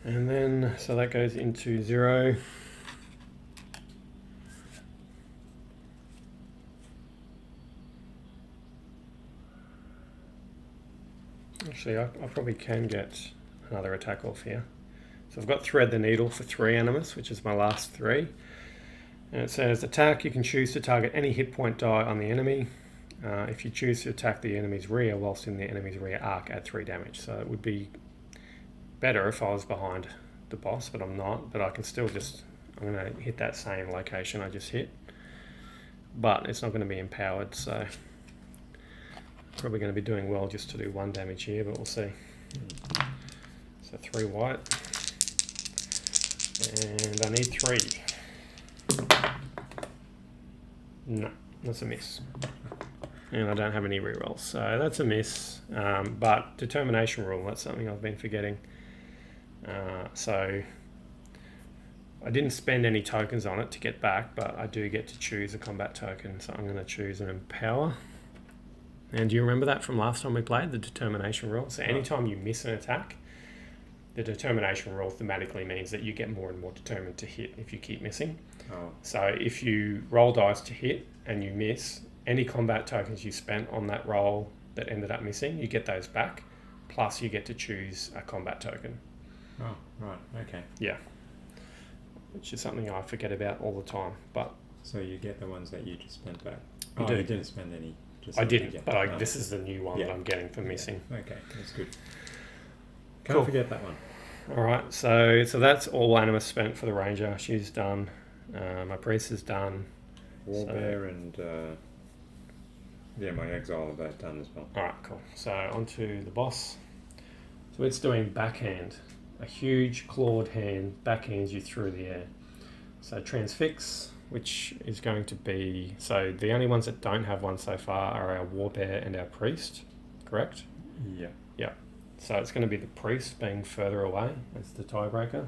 And then, so that goes into 0. Actually, I probably can get another attack off here. So I've got Thread the Needle for 3 animus, which is my last 3. And it says, attack, you can choose to target any hit point die on the enemy. If you choose to attack the enemy's rear whilst in the enemy's rear arc, add 3 damage. So it would be better if I was behind the boss, but I'm not. But I can still just, I'm going to hit that same location I just hit. But it's not going to be empowered, so probably going to be doing well just to do 1 damage here, but we'll see. So 3 white. And I need 3. No, that's a miss. And I don't have any rerolls, so that's a miss. But determination rule, that's something I've been forgetting. So I didn't spend any tokens on it to get back, but I do get to choose a combat token, so I'm going to choose an empower. And do you remember that from last time we played, the determination rule? So anytime you miss an attack, the determination rule thematically means that you get more and more determined to hit if you keep missing. So if you roll dice to hit and you miss, any combat tokens you spent on that roll that ended up missing, you get those back, plus you get to choose a combat token. Oh, right, okay. Yeah. Which is something I forget about all the time. But so you get the ones that you just spent back? You do. You didn't spend any? I didn't, but this is the new one that I'm getting for missing. Okay, that's good. Can't forget that one. All right, so that's all Animus spent for the Ranger. She's done. My Priest is done. Warbear and my Exile are both done as well. All right, cool. So onto the boss. So it's doing backhand. A huge clawed hand backhands you through the air. So transfix, which is going to be... So the only ones that don't have one so far are our Warbear and our Priest, correct? Yeah. Yeah. So it's going to be the Priest being further away as the tiebreaker.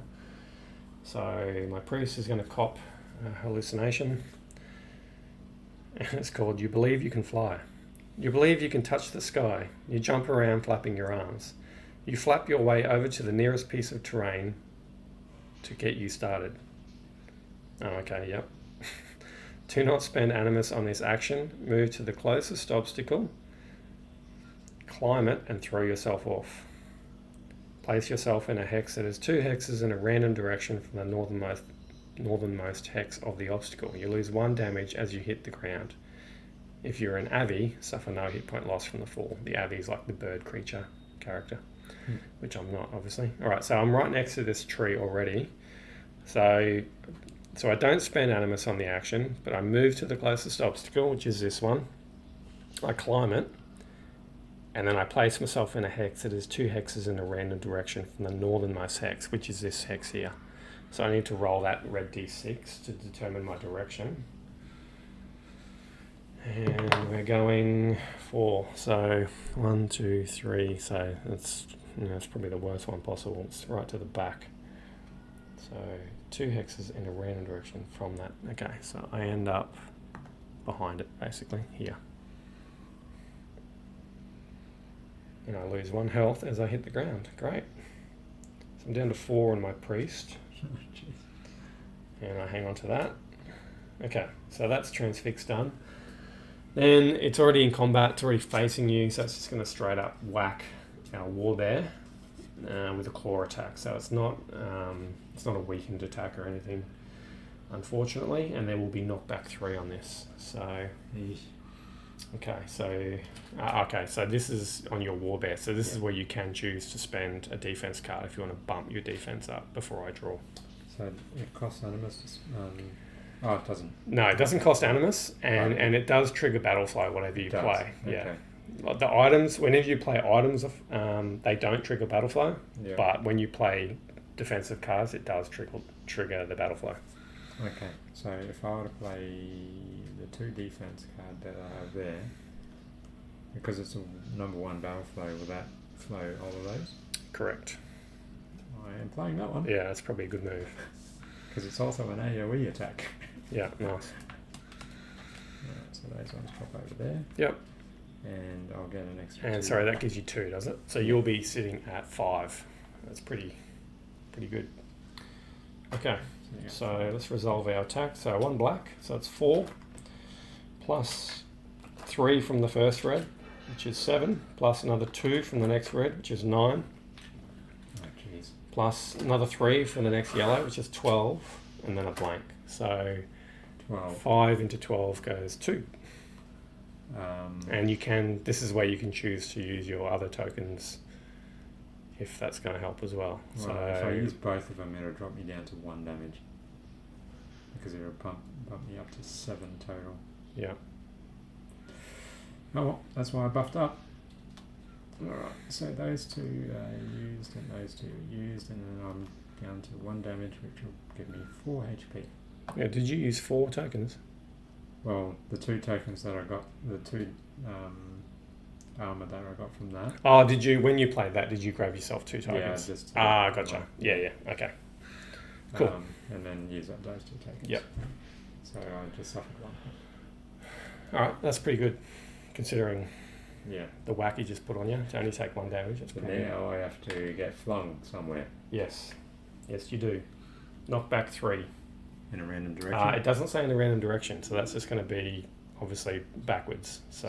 So my Priest is going to cop a hallucination. And it's called You Believe You Can Fly. You believe you can touch the sky. You jump around flapping your arms. You flap your way over to the nearest piece of terrain to get you started. Oh, okay, yep. Do not spend Animus on this action. Move to the closest obstacle. Climb it and throw yourself off. Place yourself in a hex that is 2 hexes in a random direction from the northernmost hex of the obstacle. You lose 1 damage as you hit the ground. If you're an Avi, suffer no hit point loss from the fall. The Avi is like the bird creature character, which I'm not, obviously. All right, so I'm right next to this tree already. So I don't spend Animus on the action, but I move to the closest obstacle, which is this one. I climb it, and then I place myself in a hex that is 2 hexes in a random direction from the northernmost hex, which is this hex here. So I need to roll that red d6 to determine my direction. And we're going 4. So 1, 2, 3. So it's probably the worst one possible. It's right to the back. So 2 hexes in a random direction from that. Okay, so I end up behind it, basically, here. And I lose 1 health as I hit the ground. Great. So I'm down to 4 on my Priest. And I hang on to that. Okay, so that's transfix done. Then it's already in combat, it's already facing you, so it's just going to straight up whack our Warbear with a claw attack. So it's not a weakened attack or anything, unfortunately, and there will be knockback 3 on this. So okay, so this is on your Warbear. So this is where you can choose to spend a defense card if you want to bump your defense up before I draw. So it costs Animus. It doesn't. No, it doesn't cost Animus, and it does trigger battle flow whatever you play. Okay. Yeah. The items, whenever you play items, they don't trigger battle flow, but when you play defensive cards, it does trigger the battle flow. Okay, so if I were to play the 2 defense card that I have there, because it's a number 1 battle flow, will that flow all of those? Correct. I am playing that one. Yeah, that's probably a good move. Because it's also an AoE attack. Yeah, nice. Right, so those ones pop over there. Yep. And I'll get an extra. And 2. sorry, that gives you 2, does it? So you'll be sitting at 5. That's pretty good. Okay, so let's resolve our attack. So 1 black, so it's 4, plus 3 from the first red, which is 7, plus another 2 from the next red, which is 9. Oh, jeez. Plus another 3 from the next yellow, which is 12, and then a blank. So 12. 5 into 12 goes 2. And this is where you can choose to use your other tokens if that's going to help as well. Well, So if I use both of them, it'll drop me down to 1 damage. Because it'll bump me up to 7 total. yeah. Oh well, that's why I buffed up. Alright, so those 2 are used and those 2 are used, and then I'm down to 1 damage, which will give me 4 HP. Yeah, did you use 4 tokens? Well, the 2 tokens that I got, the 2 armor that I got from that. Oh, when you played that, did you grab yourself 2 tokens? Yeah, just... gotcha. Yeah, okay. Cool. And then use up those 2 tokens. Yep. So I just suffered 1. Alright, that's pretty good, considering Yeah. the whack you just put on you to only take 1 damage. That's But pretty good. now I have to get flung somewhere. Yes, you do. Knockback 3. In a random direction? It doesn't say in a random direction, so that's just going to be obviously backwards. So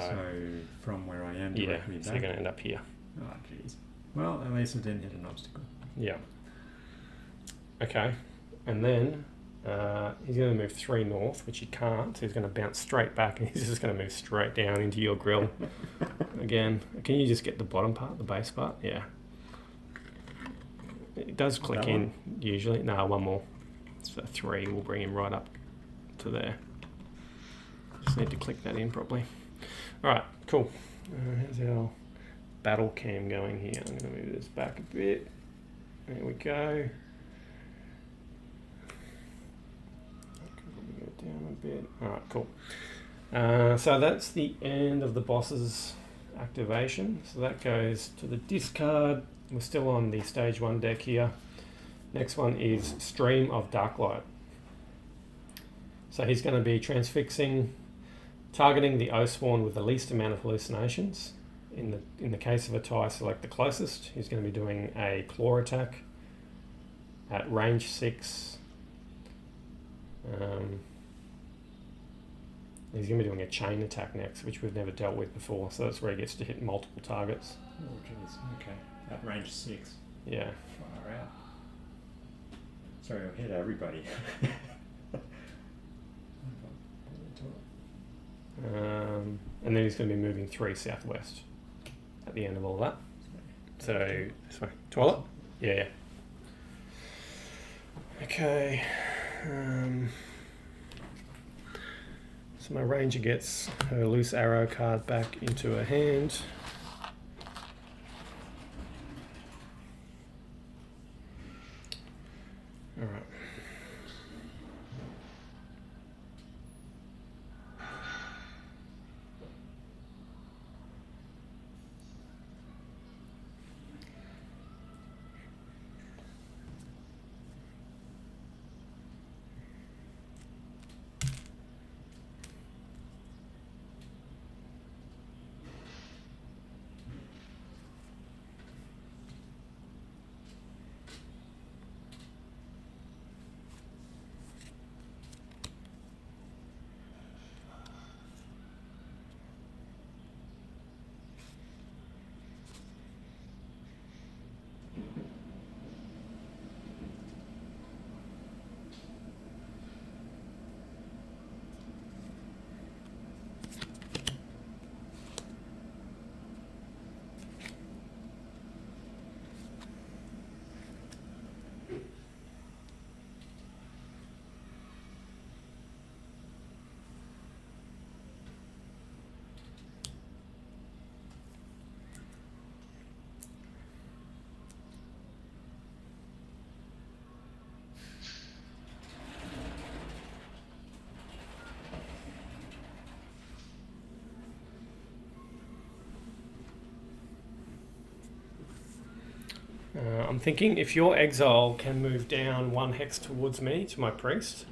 from where I am directly back? So you're going to end up here. Oh, jeez. Well, at least I didn't hit an obstacle. Yeah. Okay, and then he's going to move 3 north, which he can't. So he's going to bounce straight back, and he's just going to move straight down into your grill. Again, can you just get the bottom part, the base part? Yeah. It does click That in usually. No, one more. So 3 will bring him right up to there. Just need to click that in properly. Alright, cool. How's our battle cam going here? I'm going to move this back a bit. There we go. Probably go down a bit. Alright, cool. So that's the end of the boss's activation. So that goes to the discard. We're still on the stage 1 deck here. Next one is Stream of Darklight. So he's going to be transfixing, targeting the Oathsworn with the least amount of hallucinations. In the case of a tie, select the closest. He's going to be doing a claw attack at range 6. He's going to be doing a chain attack next, which we've never dealt with before. So that's where he gets to hit multiple targets. Oh, jeez. Okay. At range 6. Yeah. Far out. Sorry, I'll hit everybody. And then he's going to be moving 3 southwest at the end of all that. So, sorry, toilet? Yeah. Okay. So my ranger gets her loose arrow card back into her hand. All right. I'm thinking if your exile can move down 1 hex towards me, to my priest,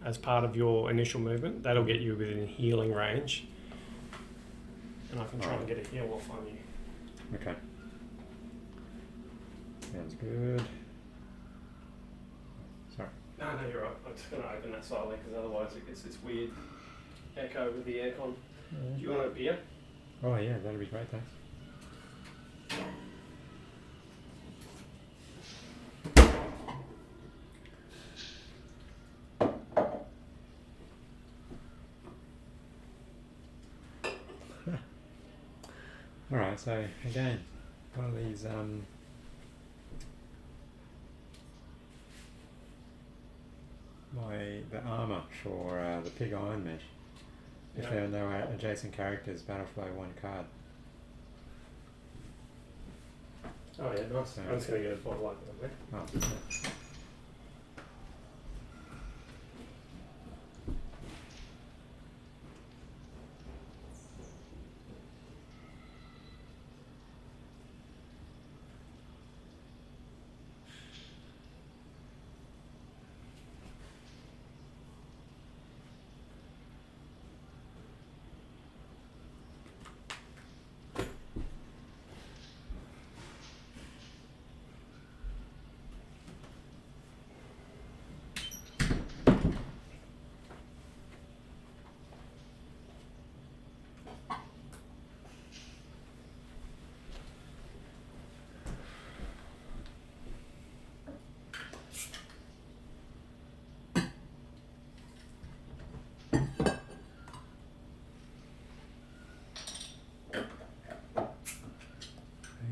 as part of your initial movement, that'll get you within healing range. And I can try and get a heal off on you. Okay. Sounds good. Sorry. No, you're right. I'm just going to open that slightly because otherwise it gets this weird echo with the aircon. Do you want a beer? Oh yeah, that'd be great, thanks. Alright, so again, one of these the armour for the pig iron mesh. If there are no adjacent characters, battle flow 1 card. Oh yeah, nice. So, I'm just going to get a bottle open on there. Oh, yeah.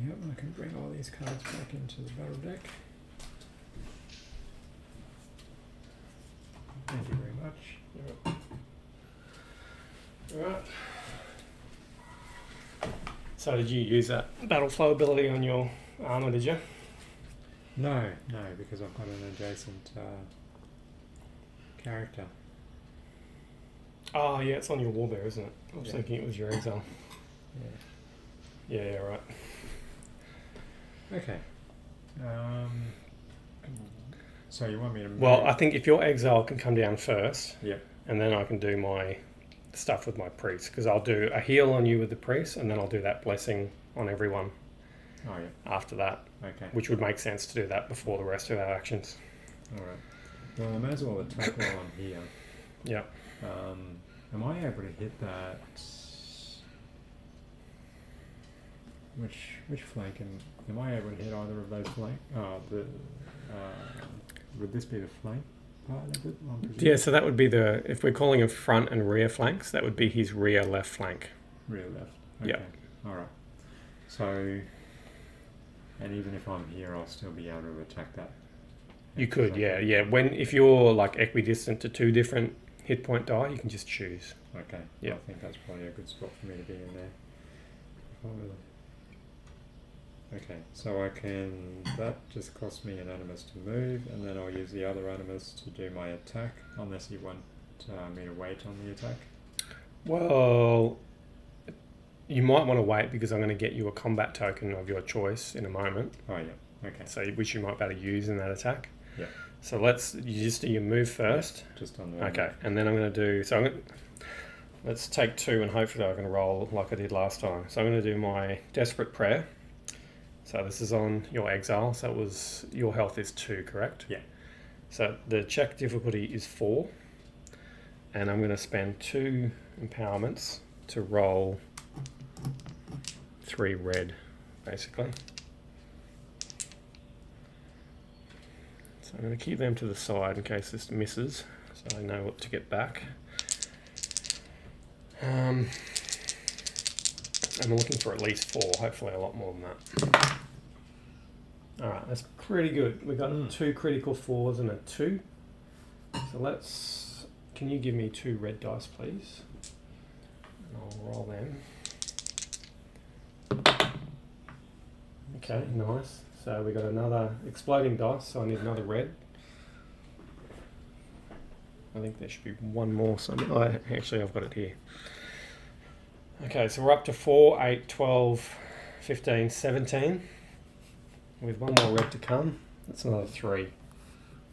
Yep, I can bring all these cards back into the battle deck. Right. So did you use that battle flow ability on your armor, did you? No, because I've got an adjacent character. Oh yeah, it's on your Warbear, isn't it? I was Yeah. thinking it was your Exile. Yeah, right. Okay. So you want me to move? Well, I think if your Exile can come down first, Yeah. and then I can do my stuff with my priest, because I'll do a heal on you with the priest, and then I'll do that blessing on everyone Oh yeah. after that, Okay. which would make sense to do that before the rest of our actions. All right. Well, I may as well attack while I'm here. Yeah. Am I able to hit that? Which flank? Am I able to hit either of those flank? Would this be the flank part of it? I'm presuming? Yeah, so that would be if we're calling him front and rear flanks, that would be his rear left flank. Rear left. Okay. Yeah. All right. So, and even if I'm here, I'll still be able to attack that. You could, yeah. If you're like equidistant to two different hit point die, you can just choose. Okay. Yeah. I think that's probably a good spot for me to be in there. Okay, so I can. That just costs me an animus to move, and then I'll use the other animus to do my attack, unless you want me to wait on the attack. Well, you might want to wait because I'm going to get you a combat token of your choice in a moment. Oh yeah. Okay. So which you might be able to use in that attack. Yeah. So you just do your move first. Just on the. Okay, and then I'm going to do. Let's take two, and hopefully I can roll like I did last time. So I'm going to do my Desperate Prayer. So this is on your Exile. So your health is 2, correct? Yeah. So the check difficulty is 4, and I'm going to spend 2 empowerments to roll 3 red, basically. So I'm going to keep them to the side in case this misses, so I know what to get back. I'm looking for at least 4, hopefully a lot more than that. Alright, that's pretty good. We got 2 critical 4s and a 2. So can you give me 2 red dice, please? And I'll roll them. Okay, nice. So we got another exploding dice, so I need another red. I think there should be one more somewhere. Actually, I've got it here. Okay, so we're up to 4, 8, 12, 15, 17. With one more red to come. That's another 3.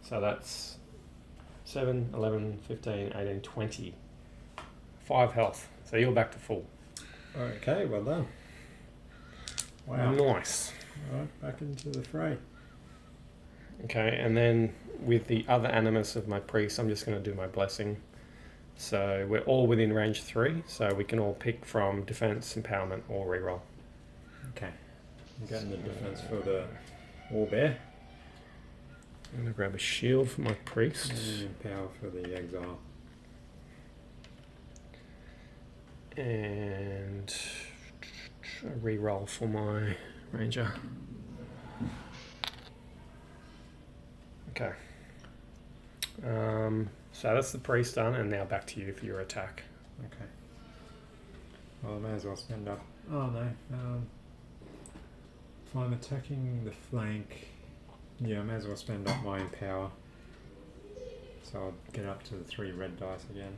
So that's 7, 11, 15, 18, 20. 5 health. So you're back to full. Okay, well done. Wow. Nice. Alright, back into the fray. Okay, and then with the other animus of my priest, I'm just going to do my blessing. So we're all within range 3, so we can all pick from defense, empowerment, or reroll. Okay. I'm getting the defense for the Warbear. I'm going to grab a shield for my priest. And power for the Exile. And a reroll for my Ranger. Okay. So that's the priest done, and now back to you for your attack. Okay. Well, I may as well spend up. Oh no. If I'm attacking the flank, yeah, I may as well spend up my empower. So I'll get up to the 3 red dice again.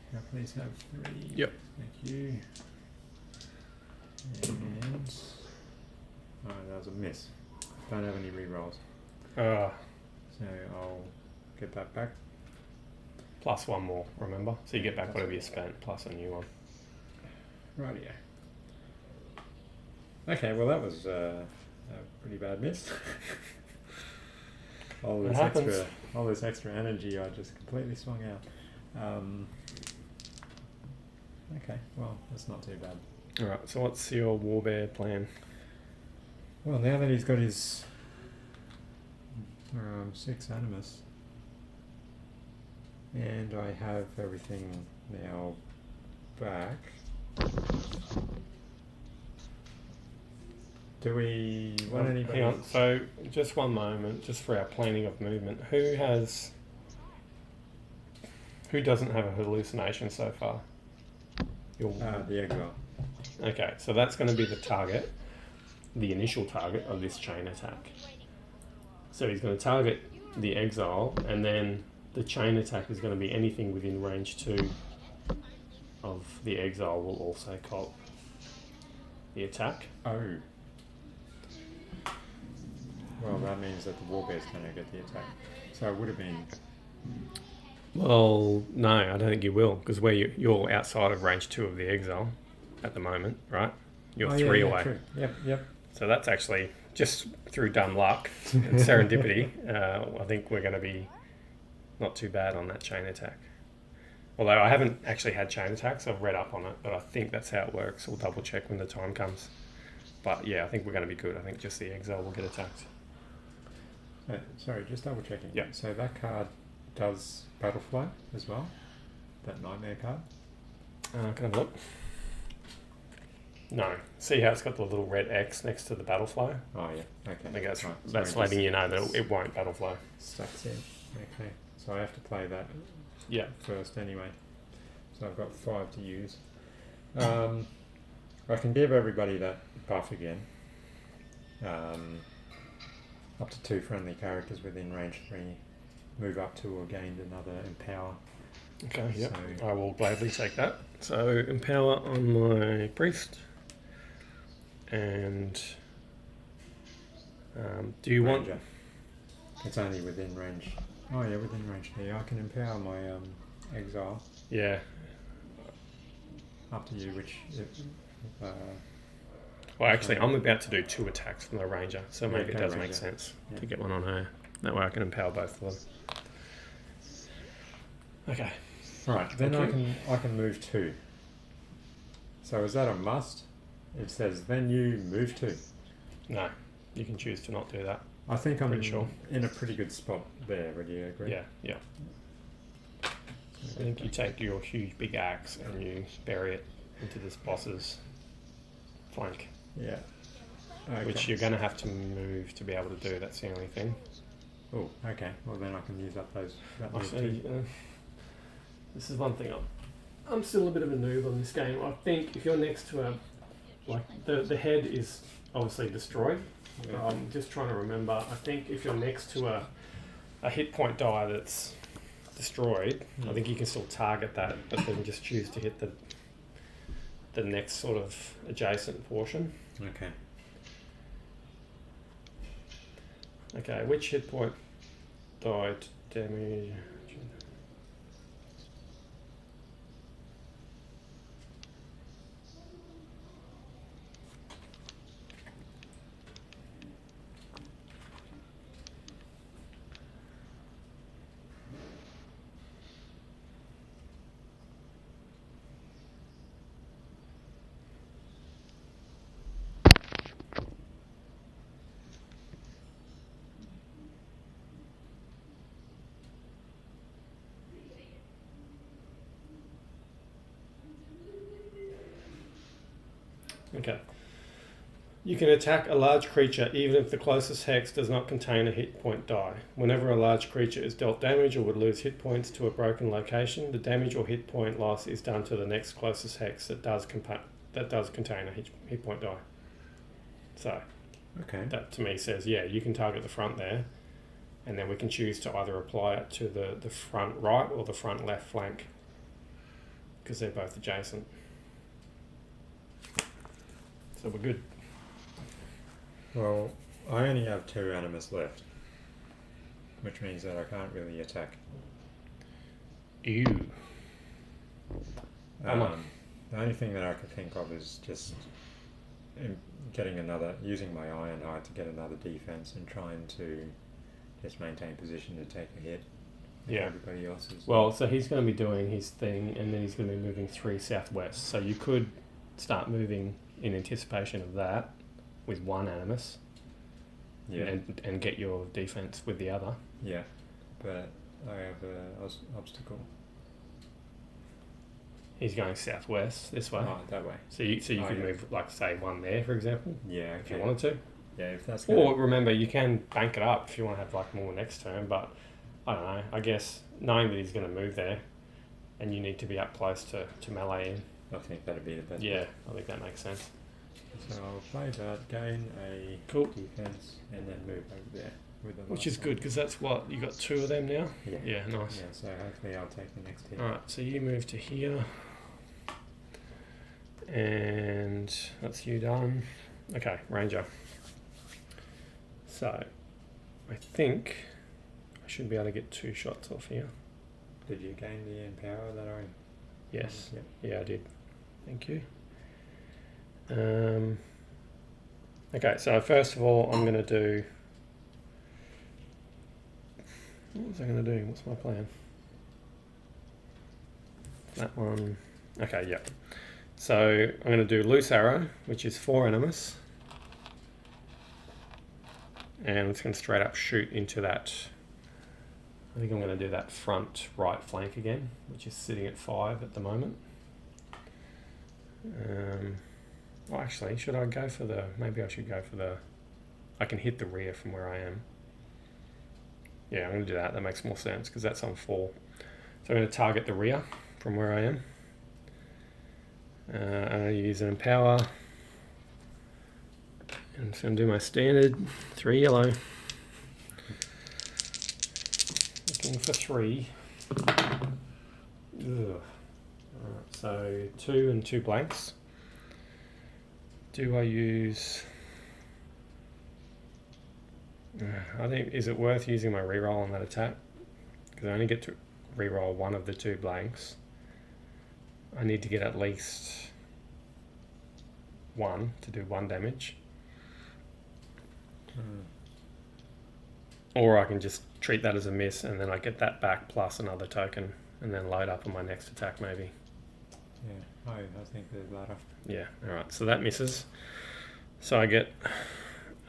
Can I please have 3? Yep. Thank you. And oh, that was a miss. Don't have any rerolls. So I'll get that back. Plus 1 more, remember? So you get back whatever you spent, plus a new one. Rightio. Okay, well that was a pretty bad miss. all this extra energy I just completely swung out. Okay, well that's not too bad. Alright, so what's your Warbear plan? Well, now that he's got his 6 animus, and I have everything now back. Do we want anybody? Hang on, so just one moment, just for our planning of movement. Who doesn't have a hallucination so far? The exile. Okay, so that's going to be the target, the initial target of this chain attack. So he's going to target the exile, and then the chain attack is going to be anything within range 2 of the exile will also cop the attack. Oh. Well, that means that the Warbear's going to get the attack. So it would have been... Well, no, I don't think you will, because you're outside of range 2 of the exile at the moment, right? You're 3 away. True. Yep. So that's actually, just through dumb luck and serendipity, I think we're going to be not too bad on that chain attack. Although I haven't actually had chain attacks, I've read up on it, but I think that's how it works. We'll double check when the time comes. But yeah, I think we're going to be good. I think just the exile will get attacked. Sorry, just double checking. Yeah. So that card does Battle Flow as well? That Nightmare card? Can I have a look? No. See how it's got the little red X next to the battle flow? Oh yeah, okay. I think that's, right. that's Sorry, letting you know that it won't battle flow. Stacks in. Okay, so I have to play that Yeah. first anyway. So I've got 5 to use. I can give everybody that buff again. Up to 2 friendly characters within range 3 move up to or gained another empower. Okay, yep. So- I will gladly take that. So empower on my priest. And do you want... Ranger. It's only within range. Oh yeah, within range 3. I can empower my exile. Yeah. Up to you, which... Well, actually, I'm about to do 2 attacks from the ranger, so maybe it okay, does ranger. make sense Yeah. to get one on her. That way I can empower both of them. Okay. Right, then Okay. I can move 2. So is that a must? It says then you move 2. No, you can choose to not do that. I think I'm Pretty sure. in a pretty good spot there. Would you agree? Yeah. I think you take your huge big axe and you bury it into this boss's flank, Yeah. Okay. which you're going to have to move to be able to do. That's the only thing. Oh, okay. Well, then I can use up that move Actually, too. this is one thing I'm still a bit of a noob on this game. I think if you're next to the head is obviously destroyed. Yeah. I'm just trying to remember. I think if you're next to a hit point die that's destroyed, I think you can still target that, but then just choose to hit the next sort of adjacent portion. Okay. Okay, which hit point died damage? Okay. You can attack a large creature even if the closest hex does not contain a hit point die. Whenever a large creature is dealt damage or would lose hit points to a broken location, the damage or hit point loss is done to the next closest hex that does contain a hit point die. So Okay. that to me says, yeah, you can target the front there, and then we can choose to either apply it to the front right or the front left flank, because they're both adjacent. So we're good. Well, I only have 2 animus left, which means that I can't really attack. Ew. The only thing that I could think of is just using my Ironhide to get another defense and trying to just maintain position to take a hit. Yeah. Everybody else is. Well, so he's going to be doing his thing, and then he's going to be moving 3 southwest. So you could start moving in anticipation of that with 1 animus, Yeah. and get your defense with the other. Yeah. But I have an obstacle. He's going southwest this way. Oh, that way. So you could yeah. move, like, say, 1 there, for example, Yeah. if Okay. you wanted to. Yeah, if that's Or remember, you can bank it up if you want to have like more next turn. But I don't know. I guess knowing that he's going to move there, and you need to be up close to melee in. I think that'd be the best. Yeah, I think that makes sense. So I'll play that, gain a Cool. defense, and then move over there with the Which last is good, because that's what, you got 2 of them now? one. Yeah, nice. Yeah, so hopefully I'll take the next hit. Alright, so you move to here. And that's you done. Okay, Ranger. So, I think I should be able to get 2 shots off here. Did you gain the empower that I... Yes. Yep. Yeah, I did. Thank you. Okay, so first of all, I'm going to do... What was I going to do? What's my plan? That one. Okay, yep. So I'm going to do Loose Arrow, which is 4 Animus. And it's going to straight up shoot into that. I think I'm going to do that front right flank again, which is sitting at 5 at the moment. Well, actually, should I go for the... Maybe I should go for the... I can hit the rear from where I am. Yeah, I'm going to do that. That makes more sense because that's on 4. So I'm going to target the rear from where I am. I'm going to use an Empower. And I'm just going to do my standard 3 yellow. Looking for 3. Ugh. Alright, so 2 and 2 blanks. Do I use... I think, is it worth using my reroll on that attack? Because I only get to reroll 1 of the 2 blanks. I need to get at least 1 to do 1 damage. Or I can just treat that as a miss and then I get that back plus another token and then load up on my next attack maybe. Yeah, I think there's that. Yeah, alright, so that misses. So I get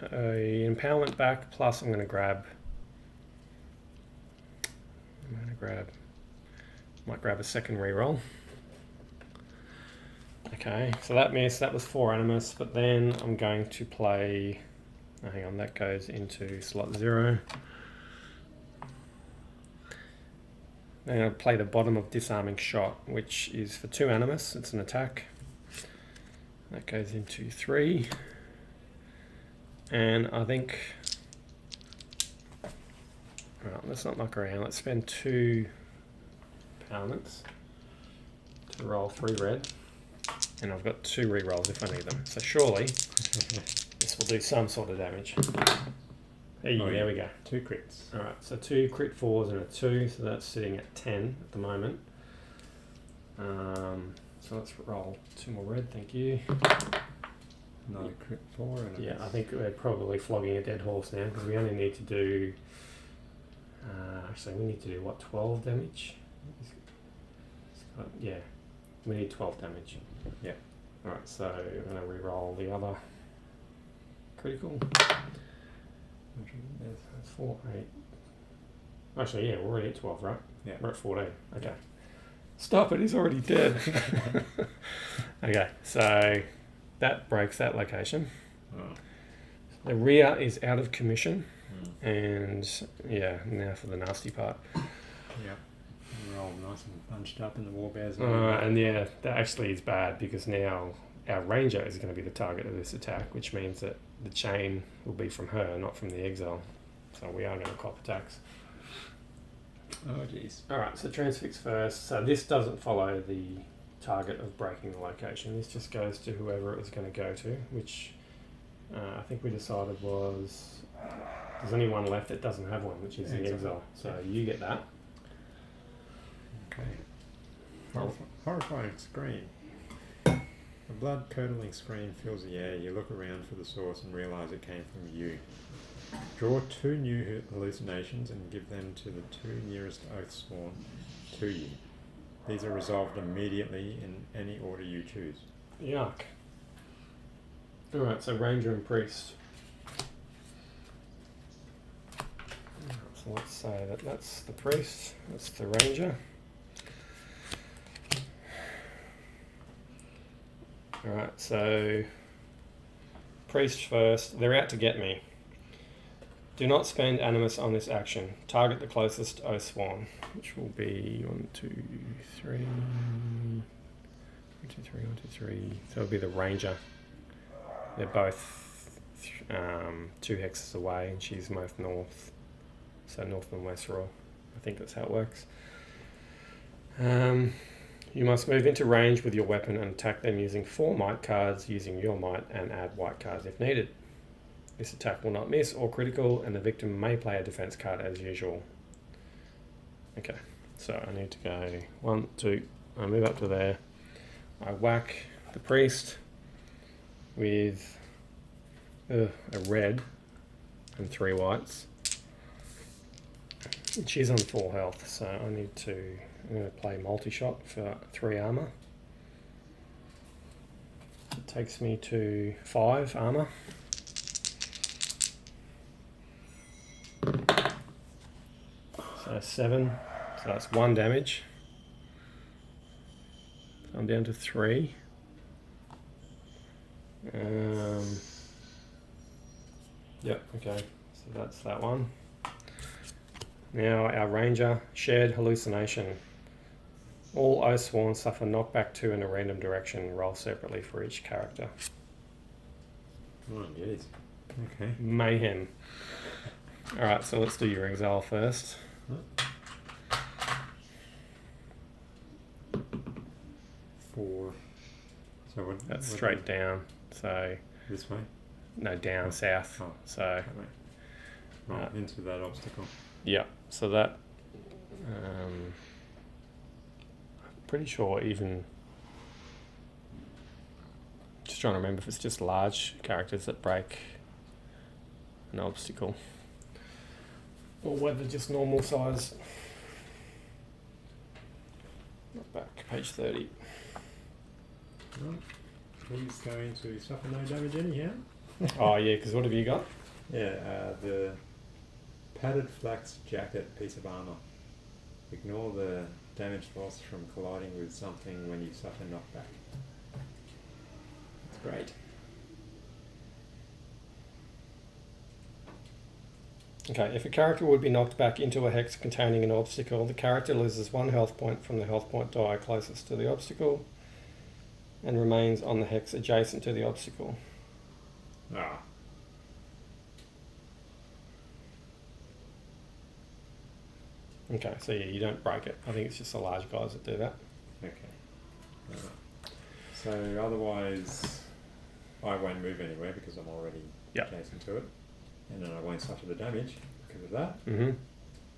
a empowerment back, plus I'm going to grab... might grab a second reroll. Okay, so that missed, that was 4 Animus, but then I'm going to play... Oh, hang on, that goes into slot 0. Then I'm going to play the bottom of Disarming Shot, which is for 2 Animus, it's an attack. That goes into 3. And I think... Right, let's not muck around, let's spend 2 empowerments to roll 3 red. And I've got 2 rerolls if I need them. So surely this will do some sort of damage. Hey, Oh, yeah. there we go. 2 crits. Alright, so 2 crit 4s and a 2, so that's sitting at 10 at the moment. So let's roll 2 more red, thank you. Another crit 4 and a Yeah, miss. I think we're probably flogging a dead horse now because we only need to do... actually, we need to do, what, 12 damage? Yeah, we need 12 damage. Yeah. Alright, so I'm going to re-roll the other critical. That's 4, 8. Actually, yeah, we're already at 12, right? Yeah. We're at 14. Okay. Stop it, he's already dead. Okay, so that breaks that location. Oh. The rear is out of commission. Mm. And yeah, now for the nasty part. Yeah. We're all nice and bunched up in the Warbears. And yeah, that actually is bad because now our Ranger is going to be the target of this attack, which means that the chain will be from her, not from the Exile. So we are going to cop attacks. Oh, jeez. Alright, so transfix first. So this doesn't follow the target of breaking the location. This just goes to whoever it was going to go to, which I think we decided was... There's only one left that doesn't have one, which is the Exile. So you get that. Okay. Horrifying scream. A blood-curdling scream fills the air. You look around for the source and realise it came from you. Draw 2 new hallucinations and give them to the 2 nearest Oathsworn to you. These are resolved immediately in any order you choose. Yuck. Alright, so Ranger and Priest. So let's say that that's the Priest, that's the Ranger. Alright, so Priest first. They're out to get me. Do not spend Animus on this action. Target the closest Oathsworn, which will be 1, 2, 3. 1, 2, 3, 1, 2, 3. So it'll be the Ranger. They're both 2 hexes away, and she's most north. So north and west roll. I think that's how it works. You must move into range with your weapon and attack them using 4 might cards, using your might, and add white cards if needed. This attack will not miss or critical, and the victim may play a defense card as usual. Okay, so I need to go 1, 2. I move up to there. I whack the priest with a red and 3 whites. She's on 4 health, so I'm going to play multi-shot for 3 armor. It takes me to 5 armor. So 7, so that's 1 damage. So I'm down to 3. Yep, okay, so that's that one. Now our Ranger, shared hallucination. All Oathsworn suffer knockback 2 in a random direction, roll separately for each character. Oh, jeez. Okay. Mayhem. Alright, so let's do your exile first. Huh? 4. So what? That's straight down, so... This way? No, down, south. Oh. So... Right, into that obstacle. Yeah, so that... I'm pretty sure even... Just trying to remember if it's just large characters that break an obstacle. Or whether just normal size. Not back, page 30. Right. He's going to suffer no damage anyhow. Oh yeah, because what have you got? Yeah, the padded flax jacket piece of armor. Ignore the damage loss from colliding with something when you suffer knockback. That's great. Okay, if a character would be knocked back into a hex containing an obstacle, the character loses 1 health point from the health point die closest to the obstacle and remains on the hex adjacent to the obstacle. Ah. Okay, so yeah, you don't break it. I think it's just the large guys that do that. Okay. Right. So otherwise, I won't move anywhere because I'm already adjacent to it, and then I won't suffer the damage because of that. Mm-hmm.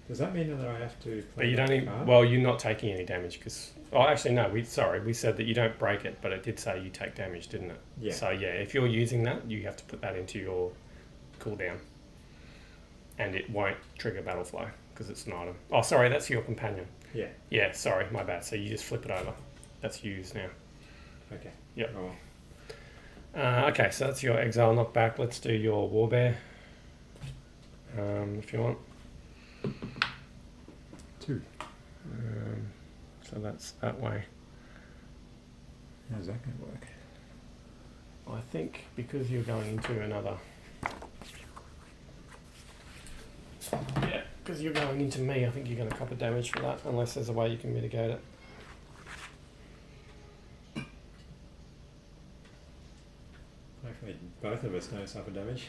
Does that mean that I have to play But you don't that even, card? well, you're not taking any damage because... Oh, actually, no, we said that you don't break it, but it did say you take damage, didn't it? Yeah. So, yeah, if you're using that, you have to put that into your cooldown. And it won't trigger battle flow because it's an item. Oh, sorry, that's your companion. Yeah. Yeah, sorry, my bad. So you just flip it over. That's used now. Okay. Yep. Oh. Okay, so that's your exile knockback. Let's do your Warbear. If you want. 2. So that's that way. How's that going to work? I think because you're going into another... Yeah, because you're going into me, I think you're going to copper damage for that, unless there's a way you can mitigate it. Hopefully both of us don't suffer damage.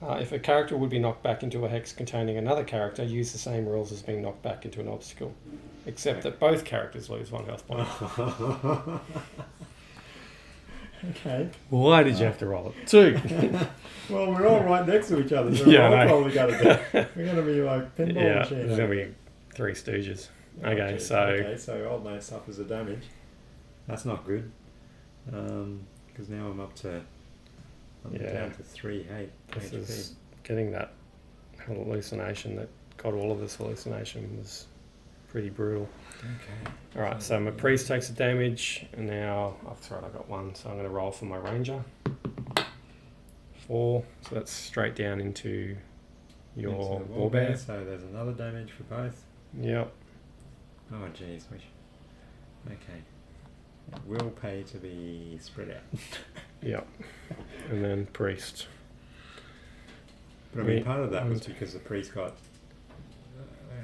If a character would be knocked back into a hex containing another character, use the same rules as being knocked back into an obstacle, except that both characters lose 1 health point. Okay. Why did you have to roll it? 2. Well, we're all right next to each other, so Yeah, we're I know. probably going to do. We're going to be like pinball Yeah, machines. there's going to be 3 stooges. Okay, so old mate suffers the damage. That's not good. Because now I'm up to... I'm down to 3 this HP. is getting that hallucination that got all of this hallucination was pretty brutal. Okay. Alright, so my priest takes the damage, and now I've got 1, so I'm going to roll for my ranger. 4, so that's straight down into your Warbear. So there's another damage for both. Yep. Oh jeez, okay. It will pay to be spread out. Yep. And then priest. But I mean, part of that was because the priest got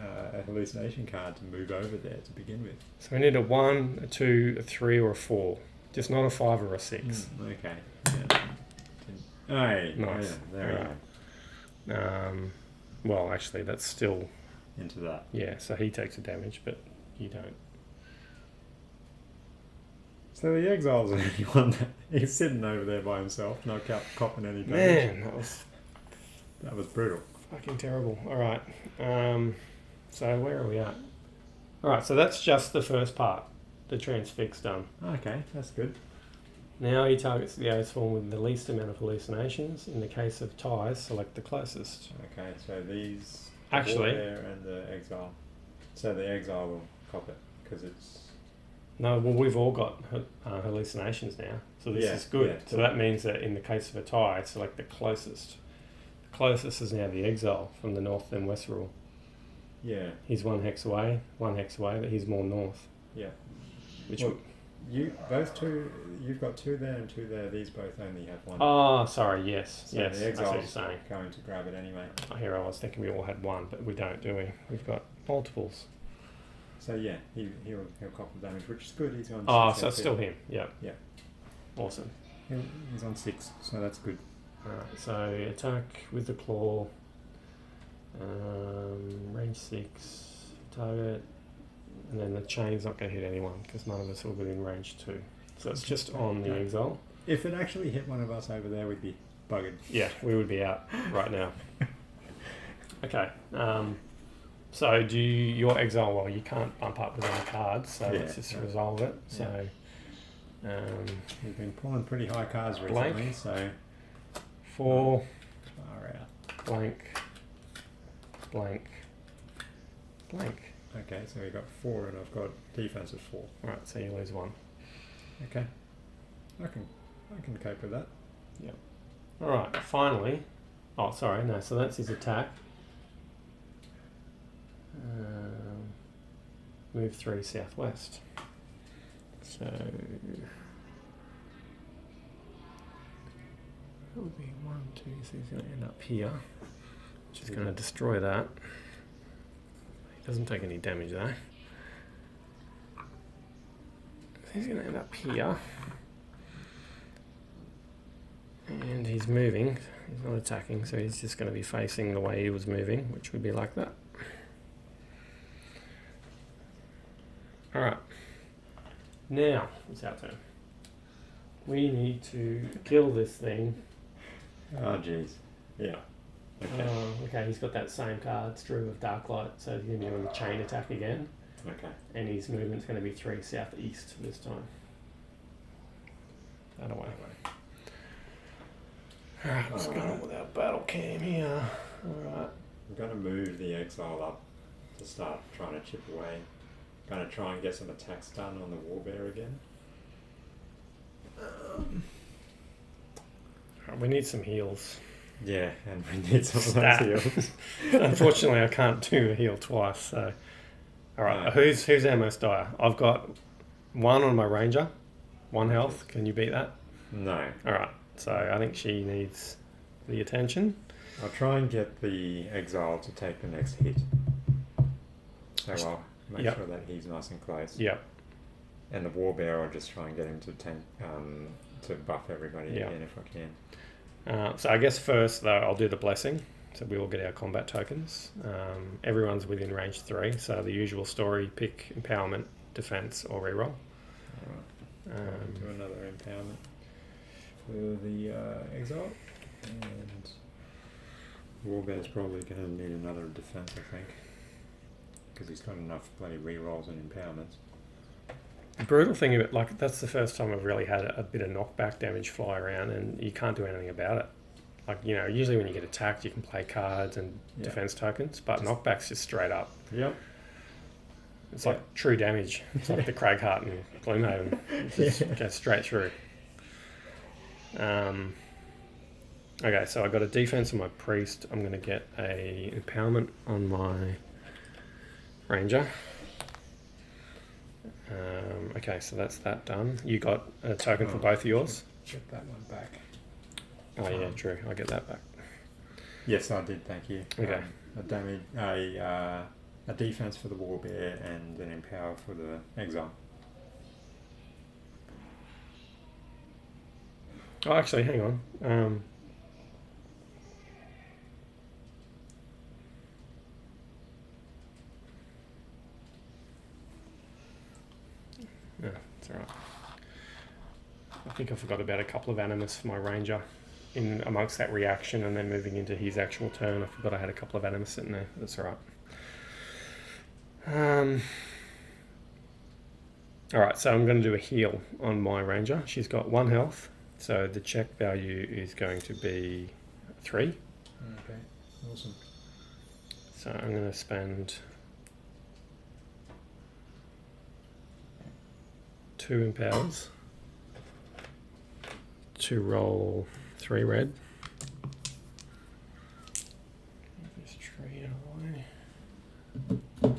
a hallucination card to move over there to begin with. So we need a 1, a 2, a 3, or a 4. Just not a 5 or a 6. Okay. Yeah. Hey, Nice. Yeah, there we go. Well, actually, that's still... Into that. Yeah, so he takes a damage, but you don't. So the Exile's the only one that he's sitting over there by himself, not copping any damage. Man, That was brutal. fucking terrible. All right. So where are we at? All right, so that's just the first part. The transfix done. Okay, that's good. Now he targets the Oathsworn with the least amount of hallucinations. In the case of ties, select the closest. Okay, so these... Actually... Warbear and the Exile. So the Exile will cop it, because it's... No, well, we've all got hallucinations now, so this is good. Yeah. So that means that in the case of a tie, select the closest. The closest is now the Exile from the north and west rule. Yeah. He's 1 hex away, but he's more north. Yeah. Which Well, both two, you've got 2 there and 2 there. These both only have 1. Oh, sorry, yes. So yes, the that's what you're Exile's saying. going to grab it anyway. Oh, here I was thinking we all had 1, but we don't, do we? We've got multiples. So yeah, he'll cop the damage, which is good. He's on 6. Oh, so it's still him. Yeah. Yeah. Awesome. He's on 6, so that's good. Alright, so attack with the claw. Range 6, target. And then the chain's not going to hit anyone because none of us are within range 2. So it's just on the Exile. If it actually hit one of us over there, we'd be buggered. Yeah, we would be out right now. Okay. So do your Exile, well, you can't bump up with any cards, so let's just resolve it. So we've been pulling pretty high cards Blank. recently, so 4, far out. blank, blank, blank. Okay, so we've got 4 and I've got defense of 4. Alright, so you lose 1. Okay. I can cope with that. Yep. Alright, finally. Oh, sorry, no, so that's his attack. Move 3 southwest. So that would be 1, 2, so he's going to end up here, which is going to destroy that. He doesn't take any damage though. He's going to end up here. And he's moving. He's not attacking, so he's just going to be facing the way he was moving, which would be like that. Alright. Now, it's our turn. We need to kill this thing. Oh, jeez. Yeah. Okay. Okay, he's got that same card, Stream of Darklight, so he's going to be on the chain attack again. Okay. And his movement's going to be 3 southeast this time. That away. Alright, what's going on with our battle cam here? Alright. I'm going to move the Exile up to start trying to chip away. Going to try and get some attacks done on the Warbear again. We need some heals. Yeah, and we need some of Stat. those heals. Unfortunately, I can't do a heal twice. So, all right, No. who's our most dire? I've got 1 on my Ranger, 1 health. Can you beat that? No. All right, so I think she needs the attention. I'll try and get the Exile to take the next hit. So I'll make Yep. sure that he's nice and close. Yep. And the Warbear, I'll just try and get him to to buff everybody Yep. again if I can. So I guess first though, I'll do the blessing. So we all get our combat tokens. Everyone's within range 3. So the usual story: pick empowerment, defense, or reroll. Alright. Do another empowerment for the Exile. And Warbear's probably going to need another defense, I think. Because he's got enough bloody rerolls and empowerments. The brutal thing of it, like, that's the first time I've really had a bit of knockback damage fly around, and you can't do anything about it. Like, you know, usually when you get attacked, you can play cards and defense tokens, but knockback's just straight up. Yep. It's like true damage. It's like the Craighart and Gloomhaven. It just goes straight through. Okay, so I got a defense on my Priest. I'm going to get a empowerment on my Ranger. Okay, so that's that done. You got a token for both of yours? Get that one back. Oh yeah, true. I'll get that back. Yes, I did, thank you. Okay. A damage, a a defense for the Warbear and an empower for the Exile. Oh, actually, hang on. No, it's alright. I think I forgot about a couple of animus for my ranger in amongst that reaction and then moving into his actual turn. I forgot I had a couple of animus sitting there. That's alright. Alright, so I'm going to do a heal on my ranger. She's got 1 health, so the check value is going to be 3. Okay, awesome. So I'm going to spend 2 empowers to roll 3 red. Move this tree out of the way.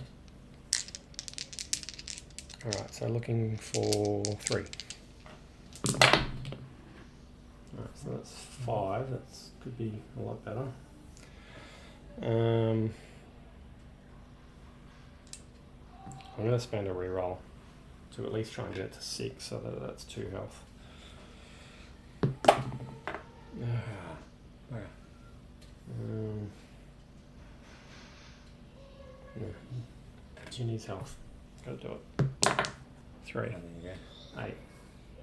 Alright, so looking for 3. Alright, so that's 5. That's could be a lot better. I'm going to spend a reroll to at least try and get it to 6, so that's 2 health. Okay. Yeah. Ginny's health. Got to do it. 3. There you go. 8.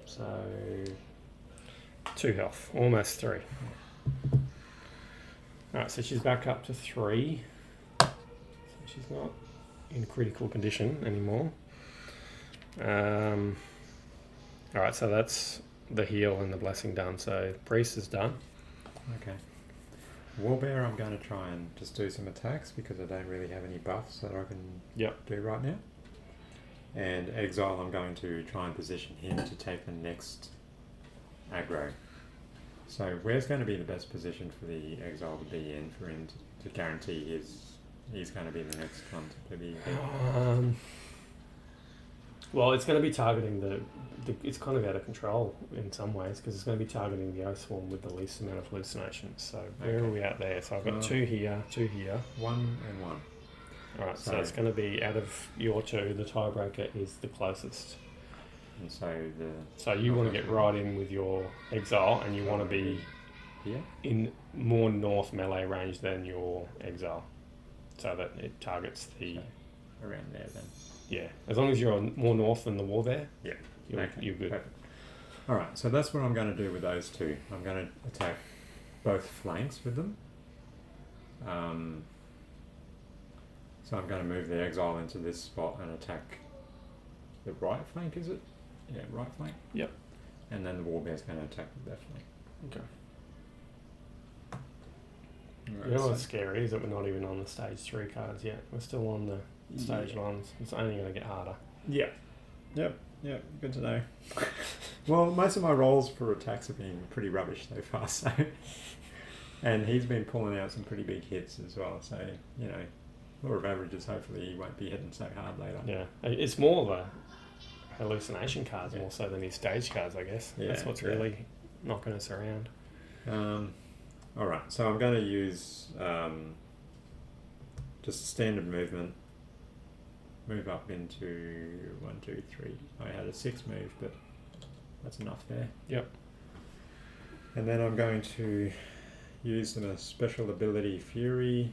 So 2 health. Almost 3. Alright, so she's back up to 3. So she's not in critical condition anymore. Alright, so that's the heal and the blessing done. So priest is done. Okay. Warbear, I'm going to try and just do some attacks because I don't really have any buffs that I can do right now. And Exile, I'm going to try and position him to take the next aggro. So where's going to be the best position for the Exile to be in for him to guarantee he's going to be the next one to be well, it's going to be targeting the it's kind of out of control in some ways because it's going to be targeting the Oathsworn with the least amount of hallucinations. So where are we at there? So I've got 2 here, 2 here. 1 and 1. Alright, so it's going to be out of your 2, the tiebreaker is the closest. And so you want to get right in with your Exile and you want to be here in more north melee range than your Exile. So that it targets the... So around there then. Yeah, as long as you're more north than the Warbear, yeah, you're good. Perfect. Alright, so that's what I'm going to do with those 2. I'm going to attack both flanks with them. So I'm going to move the Exile into this spot and attack the right flank, is it? Yeah, right flank. Yep. And then the Warbear's going to attack the left flank. Okay. Right, You know what's scary is that we're not even on the stage 3 cards yet. We're still on the stage 1s. It's only going to get harder. Yeah. Yep. Good to know. Well, most of my rolls for attacks have been pretty rubbish so far, so... and he's been pulling out some pretty big hits as well, so, you know, law of averages, hopefully he won't be hitting so hard later. Yeah. It's more of a hallucination cards more so than his stage cards, I guess. Yeah, That's what's really knocking us around. Alright, so I'm going to use just a standard movement. Move up into 1, 2, 3. I had a 6 move, but that's enough there. Yep. And then I'm going to use a special ability Fury,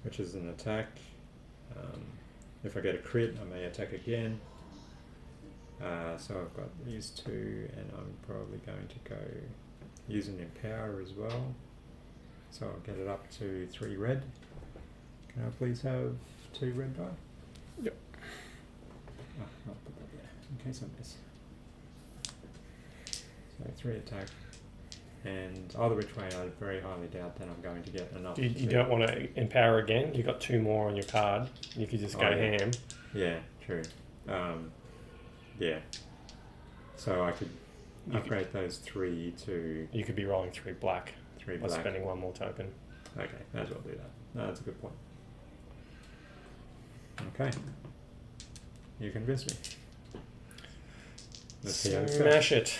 which is an attack. If I get a crit, I may attack again. So I've got these 2, and I'm probably going to go use an Empower as well. So I'll get it up to 3 red. Can I please have 2 red die? Yep. I'll put that there in case I miss. So 3 attack. And either which way, I very highly doubt that I'm going to get enough. You don't want to empower again. You've got 2 more on your card. You could just go ham. Yeah, true. Yeah. So I could upgrade those 3 to... You could be rolling 3 black. 3 by black. spending 1 more token. Okay, may as well do that. No, that's a good point. Okay. You convinced me. Let's see how this goes. Smash it.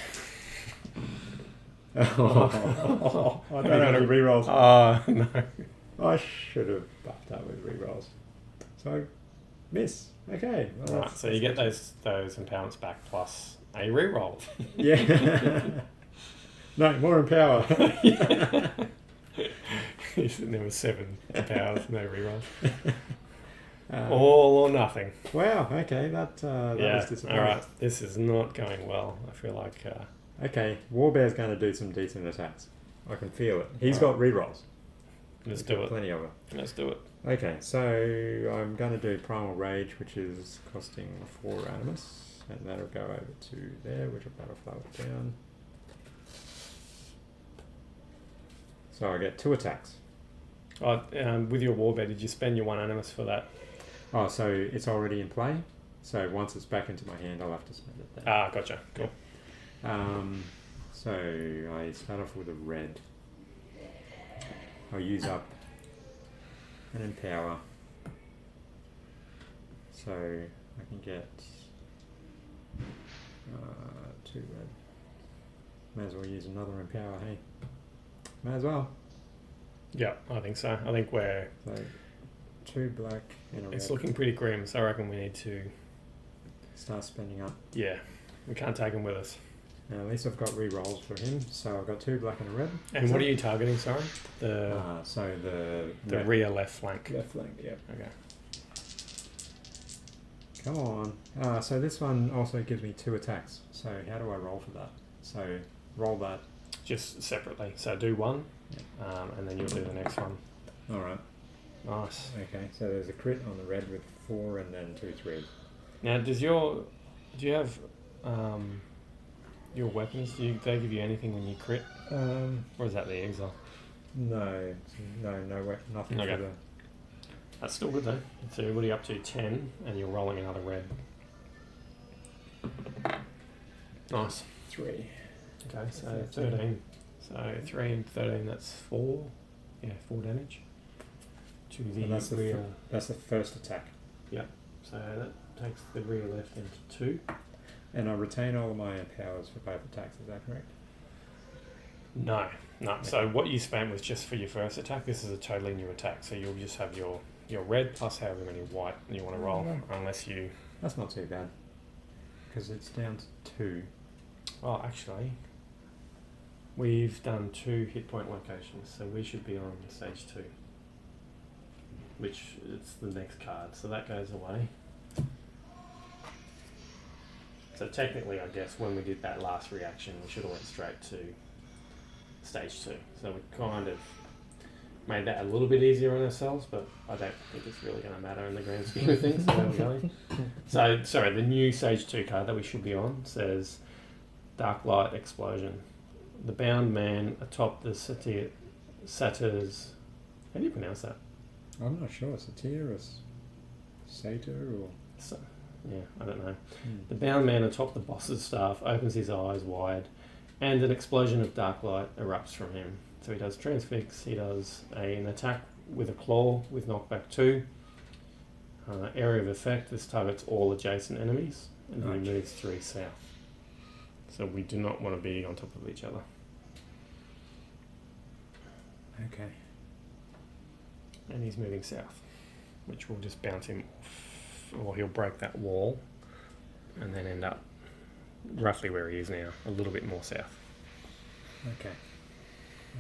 I don't have any rerolls. No. I should have buffed up with rerolls. So, miss. Okay. Well, Right, so you get those empowerments back plus a reroll. Yeah. No, more empower. You're sitting there with 7 powers, no rerolls. All or nothing. Wow. Okay, that was disappointing. All right. This is not going well. I feel like. Okay, Warbear's going to do some decent attacks. I can feel it. He's All got rerolls. Let's do it. Plenty of it. Let's do it. Okay, so I'm going to do Primal Rage, which is costing 4 Animus, and that'll go over to there, which will battle flow it down. So I get 2 attacks. With your Warbear, did you spend your 1 Animus for that? Oh, so it's already in play. So once it's back into my hand, I'll have to spend it there. Ah, gotcha. Cool. So I start off with a red. I'll use up an empower. So I can get 2 red. May as well use another empower, hey? May as well. Yeah, I think so. I think we're... So 2 black and a red. It's looking pretty grim, so I reckon we need to... Start spending up. Yeah, we can't take him with us. Now at least I've got re-rolls for him, so I've got 2 black and a red. And what are you targeting, sorry? So the rear left flank. Left flank, yeah. Okay. Come on. So this one also gives me 2 attacks. So how do I roll for that? So roll that. Just separately. So do 1, and then you'll do the next one. Alright. Nice. Okay, so there's a crit on the red with 4 and then 2 3s. Now, do you have your weapons? Do they give you anything when you crit? Or is that the exile? No, nothing Okay. for the... That's still good though. So what are you up to? 10, and you're rolling another red. Nice. 3. Okay, so 13. So 3 and 13, that's 4. Yeah, 4 damage. To the rear. That's the first attack. Yeah. So that takes the rear left into 2. And I retain all of my powers for both attacks, is that correct? No. So what you spent was just for your first attack. This is a totally new attack. So you'll just have your red plus however many white you want to roll, unless you... That's not too bad. Because it's down to 2. Oh, actually, we've done 2 hit point locations, so we should be on stage 2. Which it's the next card, so that goes away. So technically, I guess, when we did that last reaction, we should have went straight to stage 2. So we kind of made that a little bit easier on ourselves, but I don't think it's really going to matter in the grand scheme of things. So there we go. So, sorry, the new stage 2 card that we should be on says Dark Light Explosion. The bound man atop the satyr's... How do you pronounce that? I'm not sure. Satyr or Satyr or... So, yeah, I don't know. The bound man atop the boss's staff opens his eyes wide, and an explosion of dark light erupts from him. So he does transfix, he does an attack with a claw with knockback 2. Area of effect, this targets all adjacent enemies, and he moves 3 south. So we do not want to be on top of each other. Okay. And he's moving south, which will just bounce him off, or he'll break that wall and then end up roughly where he is now, a little bit more south. Okay.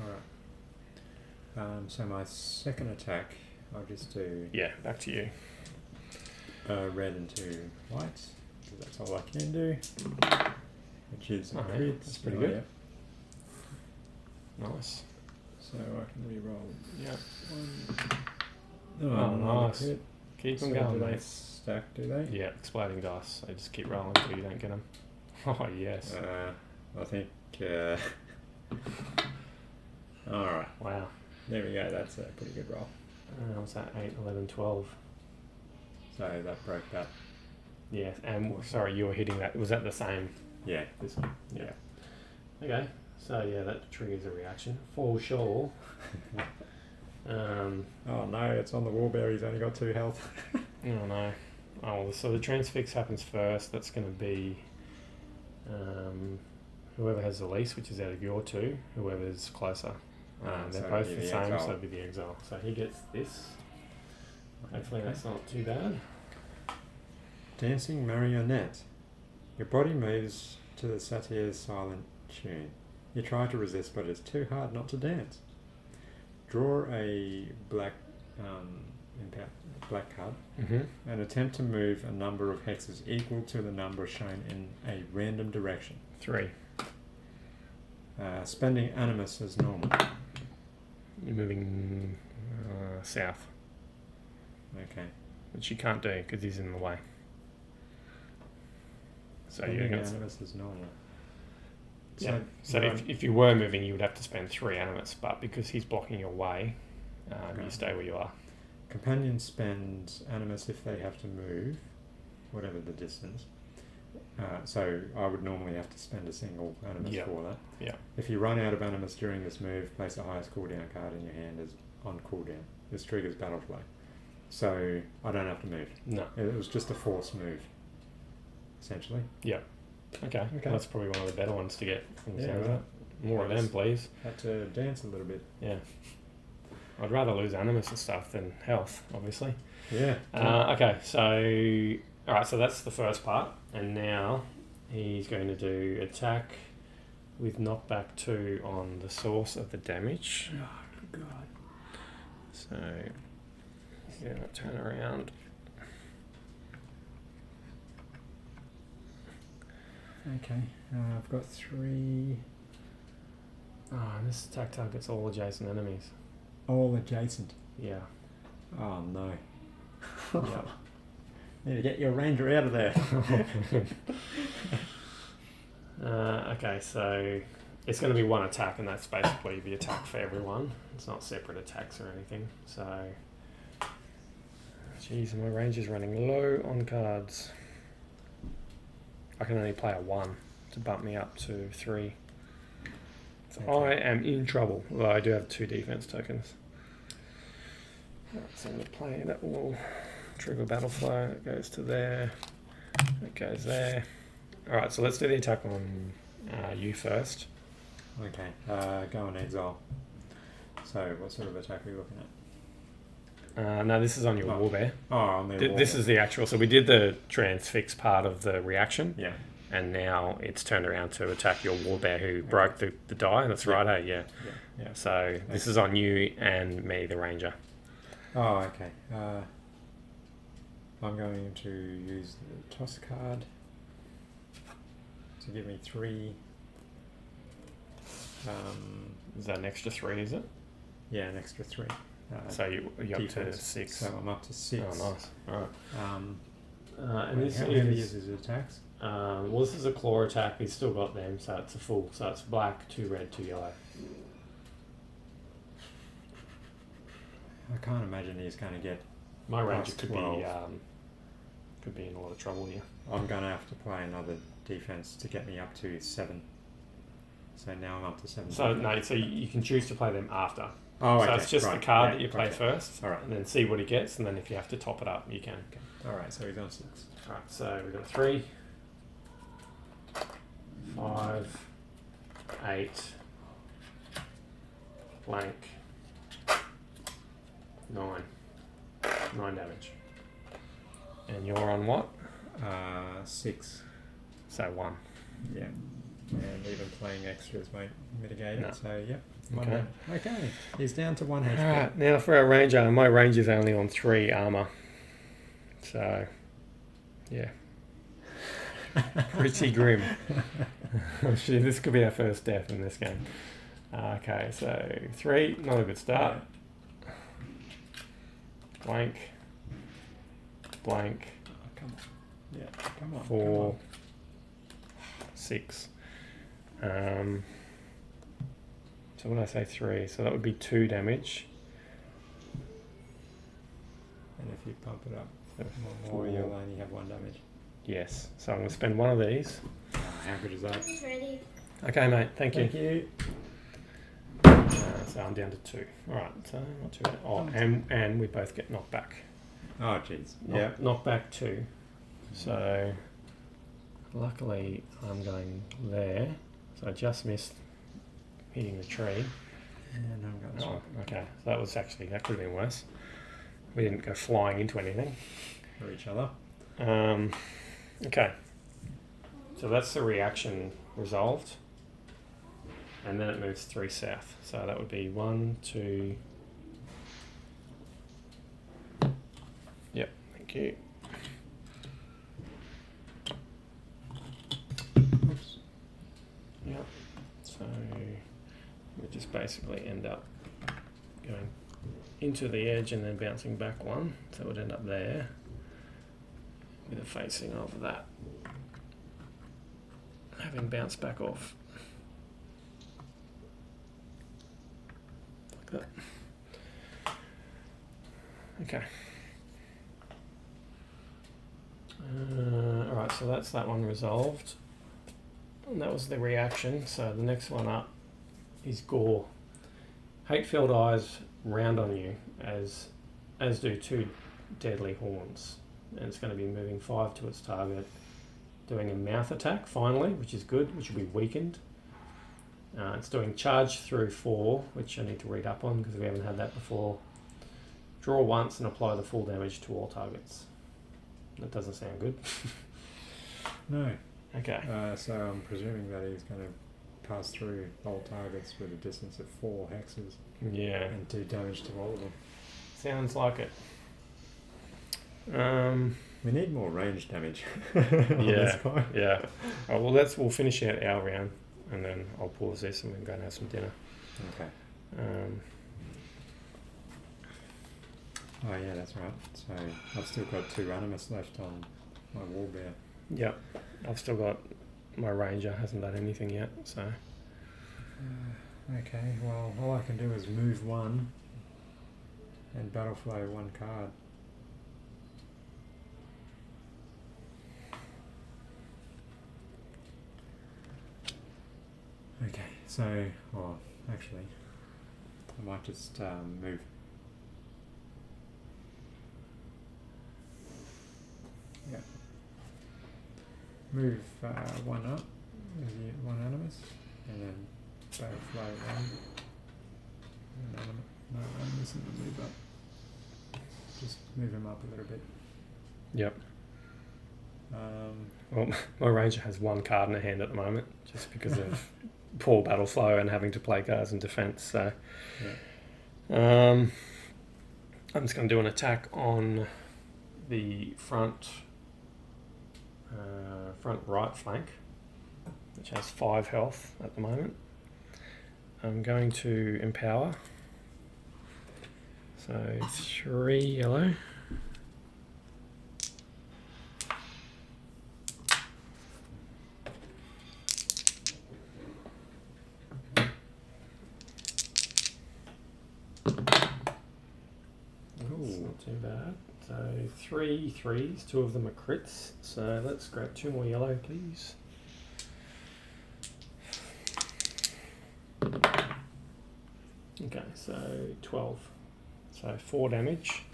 Alright. So my second attack, I'll just do... Yeah, back to you. Red and 2 whites, because that's all I can do. Which is a yeah, crit. that's pretty good. Yeah. Nice. So I can re-roll. Yeah. Oh, nice. Crit. Keep them So going, do they mate. stack, do they? Yeah, exploding dice. So just keep rolling until you don't get them. Oh, yes. I think... Alright. Wow. There we go, that's a pretty good roll. What's that? 8, 11, 12. So that broke that. Yeah, and sorry, you were hitting that. Was that the same? Yeah. This one? Yeah. Okay, so yeah, that triggers a reaction. For sure. Oh no, it's on the Warbear, he's only got 2 health. Oh no. Oh, so the transfix happens first. That's going to be whoever has the least, which is out of your 2, whoever's closer. They're so both it'd the be same, exile. so it'd be the exile. So he gets this. Hopefully that's not too bad. Dancing Marionette. Your body moves to the satyr's silent tune. You try to resist, but it's too hard not to dance. Draw a black card and attempt to move a number of hexes equal to the number shown in a random direction. 3. Spending animus as normal. You're moving south, Okay. which you can't do because he's in the way. So you're Spending going to... animus as normal. Yeah. So right. if you were moving, you would have to spend 3 animus, but because he's blocking your way, you stay where you are. Companions spend animus if they have to move, whatever the distance. So I would normally have to spend a single animus for that. Yeah. If you run out of animus during this move, place the highest cooldown card in your hand as on cooldown. This triggers battle flow. So I don't have to move. No. It was just a force move, essentially. Yeah. Okay. Well, that's probably one of the better ones to get. From the sound of right. it. More of them, please. Had to dance a little bit. Yeah. I'd rather lose animus and stuff than health, obviously. Yeah. Okay, so... Alright, so that's the first part. And now he's going to do attack with knockback 2 on the source of the damage. Oh, good God. So, he's going to turn around. Okay. I've got 3... And this attack targets all adjacent enemies. All adjacent. Yeah. Oh, no. Yeah. Need to get your ranger out of there. Okay, so it's going to be 1 attack, and that's basically the attack for everyone. It's not separate attacks or anything. So, jeez, my ranger's running low on cards. I can only play a 1 to bump me up to 3. So I am in trouble. Although I do have 2 defense tokens. Right, so I'm going to play that will trigger battle flow. That goes to there. That goes there. Alright, so let's do the attack on you first. Okay, go on exile. So what sort of attack are we looking at? No, this is on your Warbear. Oh, on the This is the actual. So we did the transfix part of the reaction. Yeah. And now it's turned around to attack your Warbear who broke the die. That's right, hey? Yeah. So this is on you and me, the ranger. Oh, okay. I'm going to use the toss card to give me 3. Is that an extra 3, is it? Yeah, an extra 3. So you're up to defense. 6. So I'm up to 6. Oh, nice. Alright. And this how heavy is his attacks? well, this is a claw attack. He's still got them, so it's a full. So it's black, 2 red, 2 yellow. I can't imagine he's going to get... My ranger Plus could 12. be in a lot of trouble here. I'm going to have to play another defense to get me up to 7. So now I'm up to 7. So no, so you can choose to play them after. Oh, so okay. it's just right. the card Yeah, that you play okay. first, Alright. and then see what he gets, and then if you have to top it up, you can. Alright, so he's on 6. Alright, so we've got 3, 5, 8, blank, 9. 9 damage. And you're on what? 6. So 1. Yeah. And even playing extras won't mitigate it, No. so yep. Okay. Okay. He's down to 1 HP. Alright, now for our ranger, my ranger's only on 3 armour. So, yeah. Pretty grim. Actually, this could be our first death in this game. Okay, so 3, not a good start. Blank. Blank. Oh, come on. Yeah, come on. 4. 6. So when I say 3, so that would be 2 damage. And if you pump it up So more, 4. you'll only have 1 damage. Yes. So I'm going to spend 1 of these. How good is that? Ready? Okay, mate. Thank you. Thank you. So I'm down to 2. Alright, so not too bad. Oh, and we both get knocked back. Oh, jeez. Knocked back 2. So luckily I'm going there. So I just missed hitting the tree. And I'm going Oh, okay. So that could have been worse. We didn't go flying into anything. Or each other. Okay. So that's the reaction resolved. And then it moves 3 south. So that would be 1, 2. Yep, thank you. Oops. Yep. So we just basically end up going into the edge and then bouncing back 1. So it would end up there with a facing of that. Having bounced back off. Like that. Okay. Alright, so that's that one resolved. And that was the reaction. So the next one up is Gore. Hate-filled eyes round on you, as do 2 deadly horns. And it's going to be moving 5 to its target, doing a mouth attack finally, which is good, which will be weakened. It's doing charge through 4, which I need to read up on because we haven't had that before. Draw once and apply the full damage to all targets. That doesn't sound good. No. Okay. So I'm presuming that he's going to pass through all targets with a distance of 4 hexes. Yeah. And do damage to all of them. Sounds like it. We need more range damage. Yeah. Oh, well, we'll finish out our round, and then I'll pause this and we can go and have some dinner. Okay. Oh yeah, that's right. So I've still got 2 animus left on my Warbear. Yep. I've still got my Ranger, hasn't done anything yet, so. Okay, well, all I can do is move 1 and battle flow 1 card. Okay, so, well, actually, I might just move. Yeah. Move 1 up with the 1 animus, and then battle flow 1. And no animus and then move up. Just move him up a little bit. Yep. Well, my Ranger has 1 card in her hand at the moment, just because of poor battle flow and having to play cards in defense. So, yeah. I'm just going to do an attack on the front right flank, which has 5 health at the moment. I'm going to empower. So 3 yellow. Not too bad. So 3 threes, 2 of them are crits. So let's grab 2 more yellow, please. Okay, so 12. So 4 damage.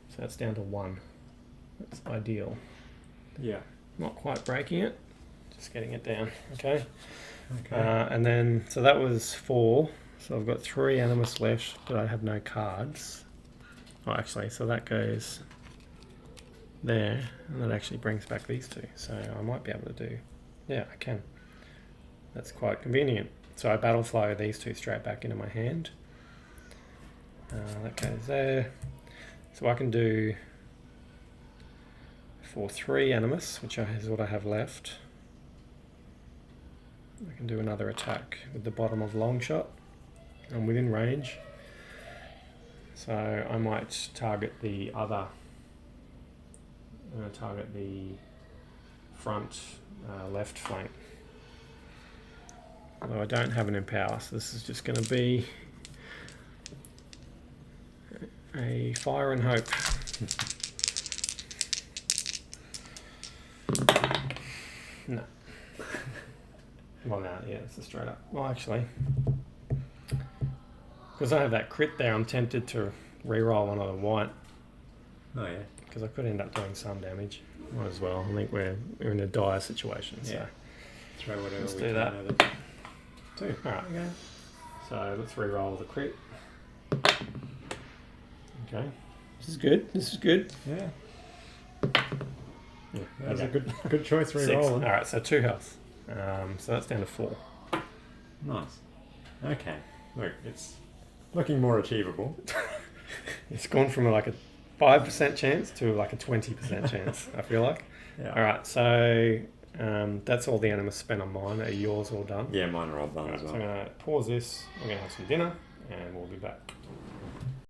So that's down to 1. That's ideal. Yeah. Not quite breaking it, just getting it down. Okay. Okay. And then, so that was 4. So I've got 3 animus left, but I have no cards. Oh, actually, so that goes there, and that actually brings back these 2. So I might be able to do, yeah, I can. That's quite convenient. So I battle flow these 2 straight back into my hand. That goes there. So I can do for 3 animus, which is what I have left. I can do another attack with the bottom of long shot. I'm within range. So I might target the other. I'm going to target the front left flank. Although I don't have an empower, so this is just going to be a fire and hope. No. Well, no, yeah, it's a straight up. Well, actually, because I have that crit there, I'm tempted to reroll one of the white. Oh yeah. Because I could end up doing some damage. Might as well. I think we're in a dire situation. So Yeah. Throw whatever let's we do can that. at it. 2. Alright. Okay. So let's reroll the crit. Okay. This is good. This is good. Yeah. Yeah, that was a Okay. good choice 6. re-rolling. All right, so 2 health. So that's down to 4. Nice. Okay. Look, it's looking more achievable. It's gone from like a 5% chance to like a 20% chance, I feel like. Yeah. All right, so that's all the animus spent on mine. Are yours all done? Yeah, mine are all done All right, as so well. I'm going to pause this. We're going to have some dinner, and we'll be back.